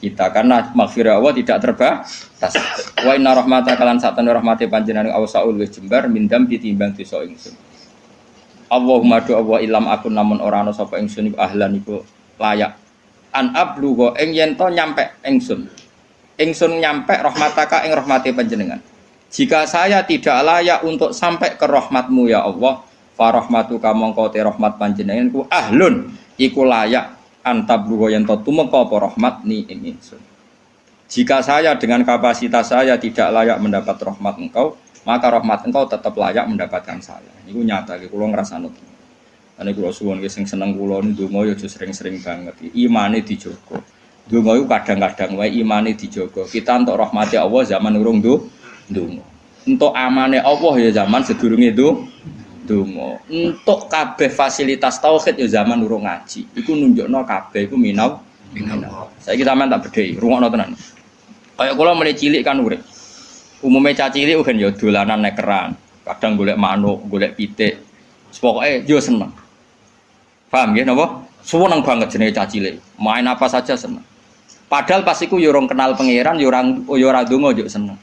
kita karena maghfirah Allah tidak terbatas. Wa inna rahmataka lan satune rahmate panjenengan ausaul wis jembar mindam ditimbang dosa ingsun. Allahumma do Allah ilam akun namun ora ana sapa ingsun iku ahlan iku layak an ablugo ing yen to nyampe ingsun nyampe rahmataka ing rahmate panjenengan. Jika saya tidak layak untuk sampai ke rahmatmu ya Allah, fa rahmatuka mongko te rahmat panjenengan ku ahlun iku layak antablugo yen to tumeka apa rahmat ni ing ingsun. Jika saya dengan kapasitas saya tidak layak mendapat rahmat engkau, maka rahmat engkau tetap layak mendapatkan saya. Iku nyata, kula ngrasakno. Ane kula suwun sing seneng kula ndonga yo sering-sering banget. Imane dijogo. Ndonga iku kadang-kadang wae imane dijogo. Kita entuk rahmati Allah zaman urung ndonga. Entuk amane Allah ya zaman sedurunge ndonga. Entuk kabeh fasilitas tauhid ya zaman urung ngaji. Iku nunjukno kabeh iku minau. Saiki sampean tak bedhei, rungokno tenan. Kaya kula mulai cilik kan urip. Umumnya caci cilik kan ya dolanan nek keran, kadang golek manuk, golek pitik. Pokoke yo seneng. Paham nggih napa? Seneng banget jenenge caci cilik. Main apa saja seneng. Padahal pas iku yo ora kenal pangeran, yo ora ndonga yo seneng.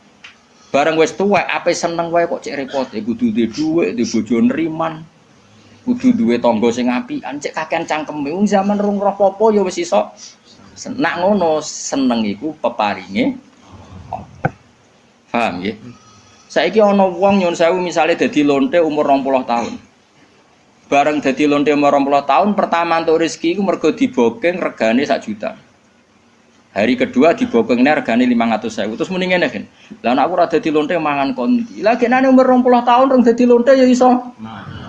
Bareng wis tuwek ape seneng wae kok cek repot, kudu duwe dhuwit, duwe bojo nriman. Kudu duwe tangga sing apian, cek kakean cangkeme. Wong zaman rung roh apa yo wis iso. Nak ngono seneng iku peparinge. Paham nggih? Saiki ana wong nyun sewu misale dadi lonte umur 20 tahun. Bareng dadi lonte umur 20 tahun pertama entuk rezeki iku mergo dibokeng regane 1 juta. Hari kedua dibokengnya regane 500.000. Terus muni ngene kan. Lah nek aku ora dadi lonte mangan kondi. Lah genane umur 20 tahun rong dadi lonte ya iso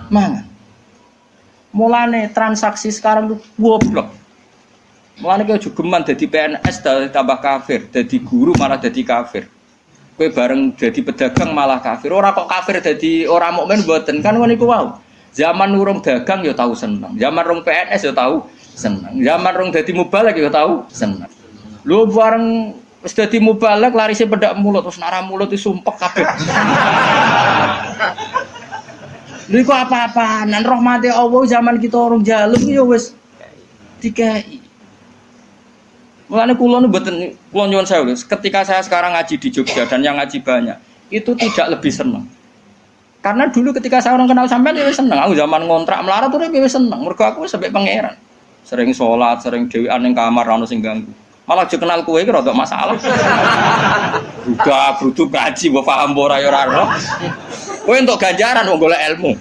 mangan. Mulane transaksi sekarang tuh goblok. Mulane kowe jogeman dadi PNS tambah kafir, dadi guru malah dadi kafir. Kowe bareng jadi pedagang malah kafir. Ora kok kafir dadi ora mukmin mboten kan ngono iku wae. Zaman urung dagang ya tahu seneng. Zaman rong PNS ya tahu seneng. Zaman rong dadi mubalek ya tahu seneng. Lho bareng wis dadi mubalek larise pedak mulut terus nara mulut disumpek kabeh. Lha iku apa-apaan? Rahmate Allah zaman kita orang jaluk ya wis dikai. Mulane kula nu mboten kula nyuwun sewu, ketika saya sekarang ngaji di Jogja dan yang ngaji banyak, itu tidak lebih senang. Karena dulu ketika saya orang kenal sampean ya seneng. Aku zaman ngontrak melarat tuh ya seneng. Mergo aku sampai pangeran. Sering sholat, sering dhewean ning kamar ora ono sing ganggu. Malah aja kenal kowe iki rada masalah. Udah brudu ngaji mbok paham ora ya ora roh. Kowe entuk ganjaran wong golek ilmu.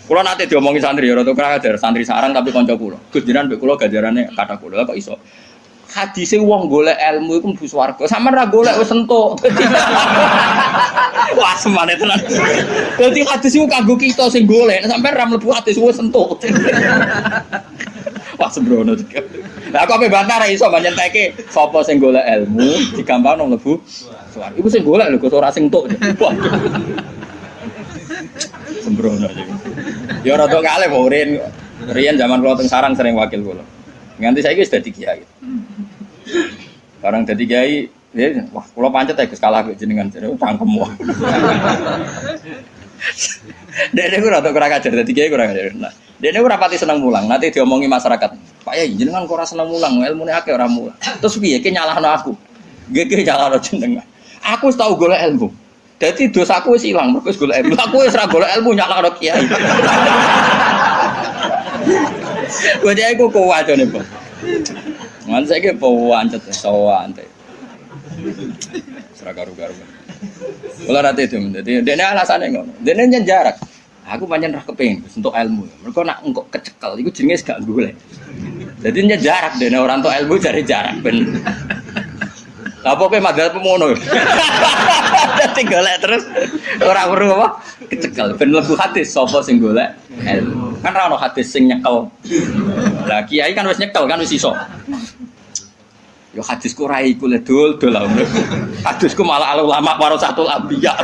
Kula nate diomongi santri ya rada krader, santri sarang tapi kanca kula. Gus jenengan mbek kula ganjarane kathah kula kok iso. Hadise wong golek ilmu iku mlebu swarga. Sampeyan ra golek wis entuk. Wah, semane tenan. Dadi hadis iku kanggo kita sing golek, sampeyan ra mlebu hadis wis entuk. Wah, sembrono juga. Lah aku ape bantah ra iso nyenteke sapa sing golek ilmu digampangno mlebu swarga. Iku sing golek lho, kok ora sing entuk. Sembrono iki. Ya rada kalih kok riyen zaman kula teng sarang sering wakil kula. Nganti saiki wis dadi kiai. Barang dadi kiai, wah kula pancet ya Gus kalah kok jenengan jare cangkem wae. Dene ku rada kurang ajar dadi kiai kurang ajar. Nah, dene ora pati seneng mulang, nanti diomongi masyarakat. Pak Yai jenengan kok ora seneng mulang, ilmune akeh ora mulang. Terus piye ki nyalahno aku? Nggih ki nyalahno jenengan. Aku wis tau golek ilmu. Dadi dosaku wis ilang, mergo wis golek ilmu. Aku wis ora golek ilmu nyalahno kiai. Wajah aku kuat jane, Pak. Man saiki pawancet sawan teh. Sira garu-garu. Kula rate itu, dadi dene alasane ngono. Dene nyen jarak. Aku pancen ra kepengin untuk ilmu. Mergo nak engko kecekel iku jenenge gak golek. Dadi nyen jarak dene ora entuk ilmu cari jarak ben. Lah apa kowe madhep ngono. Dadi golek terus ora weruh apa? Kecekel ben mlebu hadis sapa sing golek ilmu. Kan ra ono hadis sing nyekel. Lah kiai kan wis nyekel kan wis iso. Yo hadisku ra iku le dol-dol lah. Hadisku malah al ulama warasatul anbiya.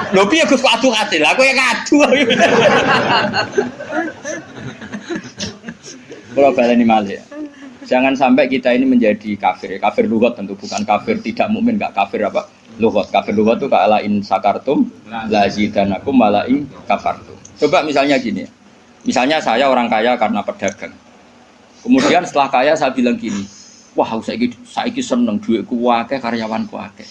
Lho piye Gus kok adu hadis? Lah kowe ngadu. Kalau baleni malih. Jangan sampai kita ini menjadi kafir. Kafir lughat tentu bukan kafir tidak mukmin, enggak kafir apa? Lughat. Kafir lughat itu ka'ala in sakartum la zidanakum mala'i kafartum. Coba misalnya gini. Misalnya saya orang kaya karena pedagang. Kemudian setelah kaya saya bilang gini, wah saiki seneng duitku akeh karyawanku akeh.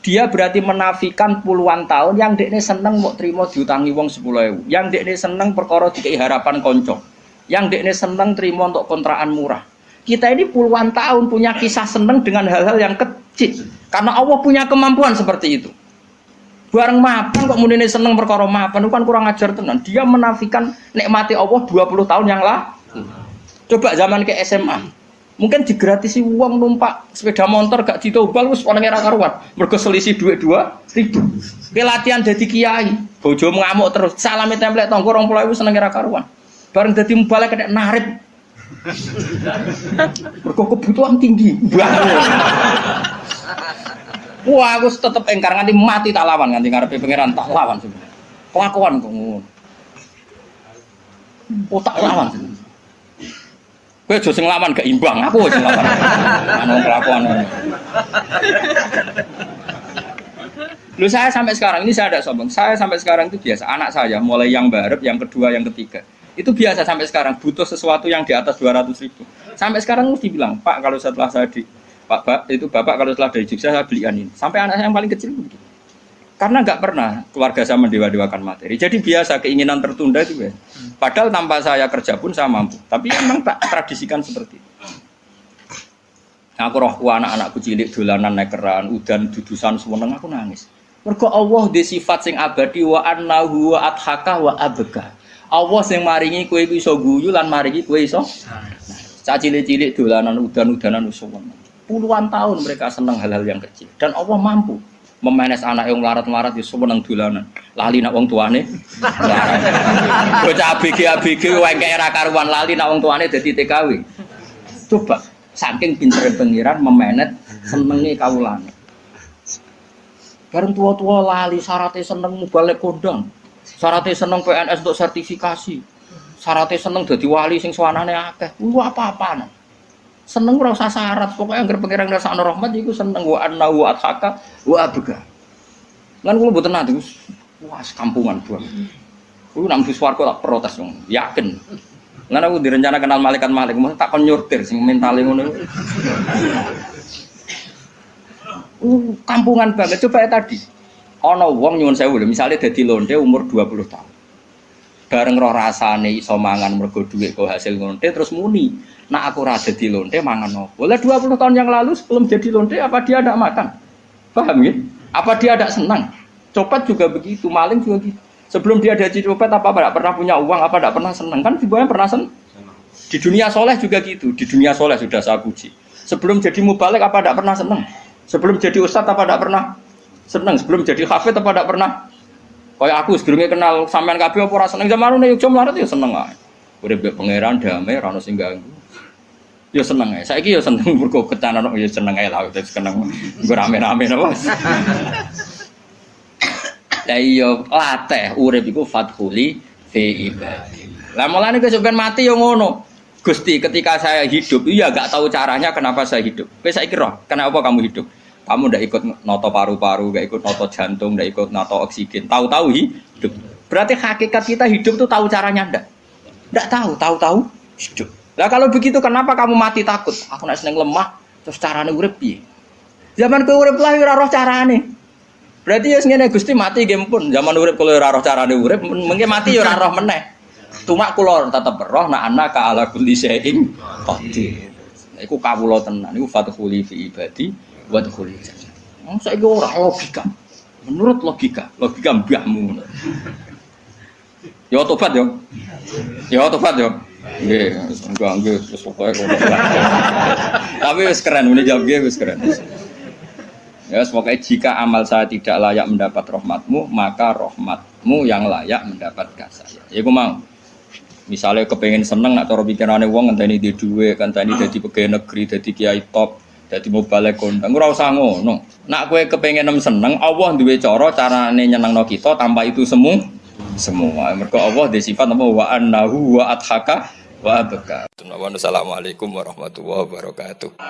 Dia berarti menafikan puluhan tahun yang dekne seneng mau terima diutangi wong 10.000. Yang dekne seneng perkara dikei harapan konco. Yang dekne seneng terima untuk kontrakan murah. Kita ini puluhan tahun punya kisah seneng dengan hal-hal yang kecil. Karena Allah punya kemampuan seperti itu. Bareng mapan kok munine seneng perkara mapan itu kan kurang ajar tenan. Dia menafikan nikmati Allah 20 tahun yang lalu. Coba zaman ke SMA. Mungkin digratisi uang numpak sepeda motor gak ditobal wis ana ora karuan. Mergo selisih duit 2.000. Pelatihan dadi kiai, bojo ngamuk terus. Salame templek tonggo 20.000 seneng ora karuan. Bareng dadi mubalek kena narik. Mergo kebutuhan tinggi. Wah, aku tetep engkar nganti mati tak lawan, nganti ngarepe pangeran tak lawan sebenarnya. Kelakuan kok ngono. Oh tak lawan. Kowe aja sing lawan gak imbang, aku sing lawan. Ana kelakuan ngono. Lu saya sampai sekarang ini saya ada sombong. Saya sampai sekarang itu biasa. Anak saya mulai yang barep, yang kedua, yang ketiga. Itu biasa sampai sekarang butuh sesuatu yang di atas 200.000. Sampai sekarang mesti bilang, "Pak, kalau setelah saya Bapak kalau setelah dari Jogja saya belikan ini." Sampai anak saya yang paling kecil begitu. Karena nggak pernah keluarga saya mendewa-dewakan materi. Jadi biasa keinginan tertunda itu ya. Padahal tanpa saya kerja pun saya mampu. Tapi memang tak tradisikan seperti itu. Aku rohku anak-anakku cilik dolanan nekeran, udan dudusan semua aku nangis. Mergo Allah di sifat sing abadi wa annahu wa adhaka wa abka. Allah sing maringi kowe iso guyu lan maringi kowe iso. Cah cilik-cilik dolanan udan-udanan semua. Puluhan tahun mereka senang hal-hal yang kecil dan Allah mampu memanes anak yang melarat-melarat ya seneng dolanan. Lali nak wong tuane. Bocah ABG wae era karuan lali nak wong tuane dadi TKW. Coba saking pintere pengiran memanet senenge kawulane. Bareng tua-tua lali syaratnya seneng mubalek kondang. Syaratnya seneng PNS untuk sertifikasi. Syaratnya seneng dadi wali sing swanane akeh. Apa-apaan. Seneng ora usah syarat, pokoknya anggere pengiran ngrasakno rahmat iku seneng wa anna wa athaka wa abga. Lan kula mboten nate wah kampungan buang. Nang swarga tak protes dong, yakin. Karena aku direncana kenal malaikat malik, mau tak kon nyortir sing mentale ngono. Kampungan banget coba ya tadi. Ana wong nyuwun sewu lho, misale dadi lonte umur 20 tahun. Bareng roh rasane iso mangan mergo dhuwit kok hasil lonte terus muni. Nak aku ra dadi lonte mangan opo? Lah 20 tahun yang lalu sebelum jadi lonte apa dia ada makan? Paham ya? Apa dia ada senang? Copet juga begitu, maling juga gitu. Sebelum dia jadi copet apa tidak pernah punya uang, apa tidak pernah senang kan? Semuanya pernah senang. Di dunia soleh juga gitu. Di dunia soleh sudah saya puji. Sebelum jadi mubalik apa tidak pernah senang? Sebelum jadi ustadz apa tidak pernah senang? Sebelum jadi hafid apa tidak pernah? Kayak aku sebelumnya kenal sampean kabeh apa ora seneng zaman nek yo mlarat yo seneng ae. Urip pangeran damai ra ono sing ganggu. Yo seneng ae. Saiki yo seneng mergo ketanan yo seneng ae lah terus seneng nggo rame-rame napa. Lah iya latih urip iku fathuli fi ibadi. Lah mulane kowe sampean mati yo ngono. Gusti, ketika saya hidup iya enggak tahu caranya kenapa saya hidup. Kowe saiki roh, kenapa kamu hidup? Kamu ndak ikut noto paru-paru, ndak ikut noto jantung, ndak ikut noto oksigen. Tahu-tahu hidup. Berarti hakikat kita hidup tuh tahu caranya ndak? Ndak tahu, tahu-tahu hidup. Lah kalau begitu kenapa kamu mati takut? Aku nek seneng lemah, terus carane urip piye? Zaman kowe urip lah ora roh carane. Berarti ya ngene Gusti mati nggih pun. Zaman urip kalau ora roh carane urip, mengke mati ya ora roh meneh. Cuma kula tetep roh nek ana ka ala kulli syai'in qadir. Iku kawula tenan, iku fathuli fi ibadi wa dkhuli jannah. Saiki ora logika. Menurut logika mbahmu. Ya tobat yo. Ya tobat yo. Nggih, nggih wis pokoke ngono. Tapi wis keren muni jawab nggih wis keren. Ya, semoga jika amal saya tidak layak mendapat rahmatmu, maka rahmatmu yang layak mendapatkan saya. Ya, aku mau. Misalnya kepengen seneng, nak cara pikirannya wong ngenteni di duwe, ngenteni jadi pegawai negeri, jadi kiai top, jadi mubalik kondang. Ora usah ngono. Nak kowe kepengen seneng, Allah duwe carane nyenengno kita tanpa itu semua. Mergo Allah dhe sifat apa wa annahu wa adhaka wa abka. Assalamualaikum warahmatullahi wabarakatuh.